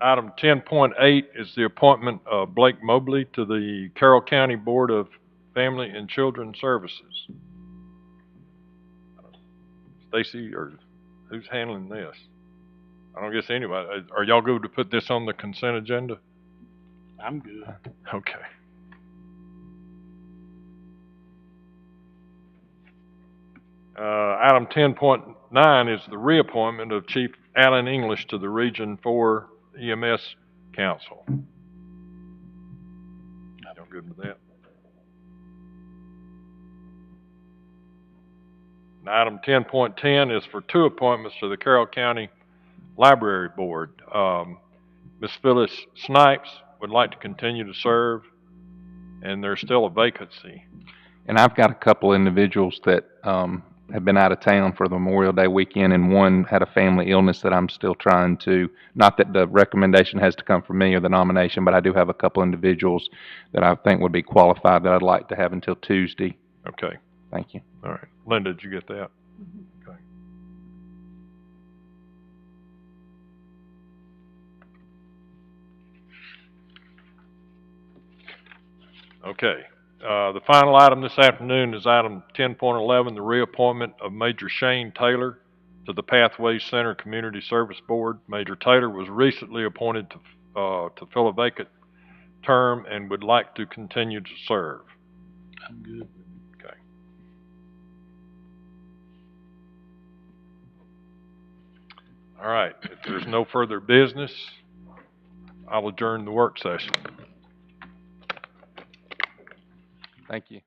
Item 10.8 is the appointment of Blake Mobley to the Carroll County Board of Family and Children Services. Stacy, or who's handling this? I don't guess anybody. Are y'all good to put this on the consent agenda? I'm good. Okay. Item 10.9 is the reappointment of Chief Alan English to the Region 4 EMS Council. Y'all good with that? And item 10.10 is for two appointments to the Carroll County Library Board. Ms. Phyllis Snipes would like to continue to serve, and there's still a vacancy. And I've got a couple individuals that have been out of town for the Memorial Day weekend, and one had a family illness that I'm still trying to, not that the recommendation has to come from me or the nomination, but I do have a couple individuals that I think would be qualified that I'd like to have until Tuesday. Okay. Thank you. All right. Linda, did you get that? Okay. Okay. The final item this afternoon is item 10.11, the reappointment of Major Shane Taylor to the Pathways Center Community Service Board. Major Taylor was recently appointed to fill a vacant term and would like to continue to serve. I'm good. Okay. All right. If there's no further business, I'll adjourn the work session. Thank you.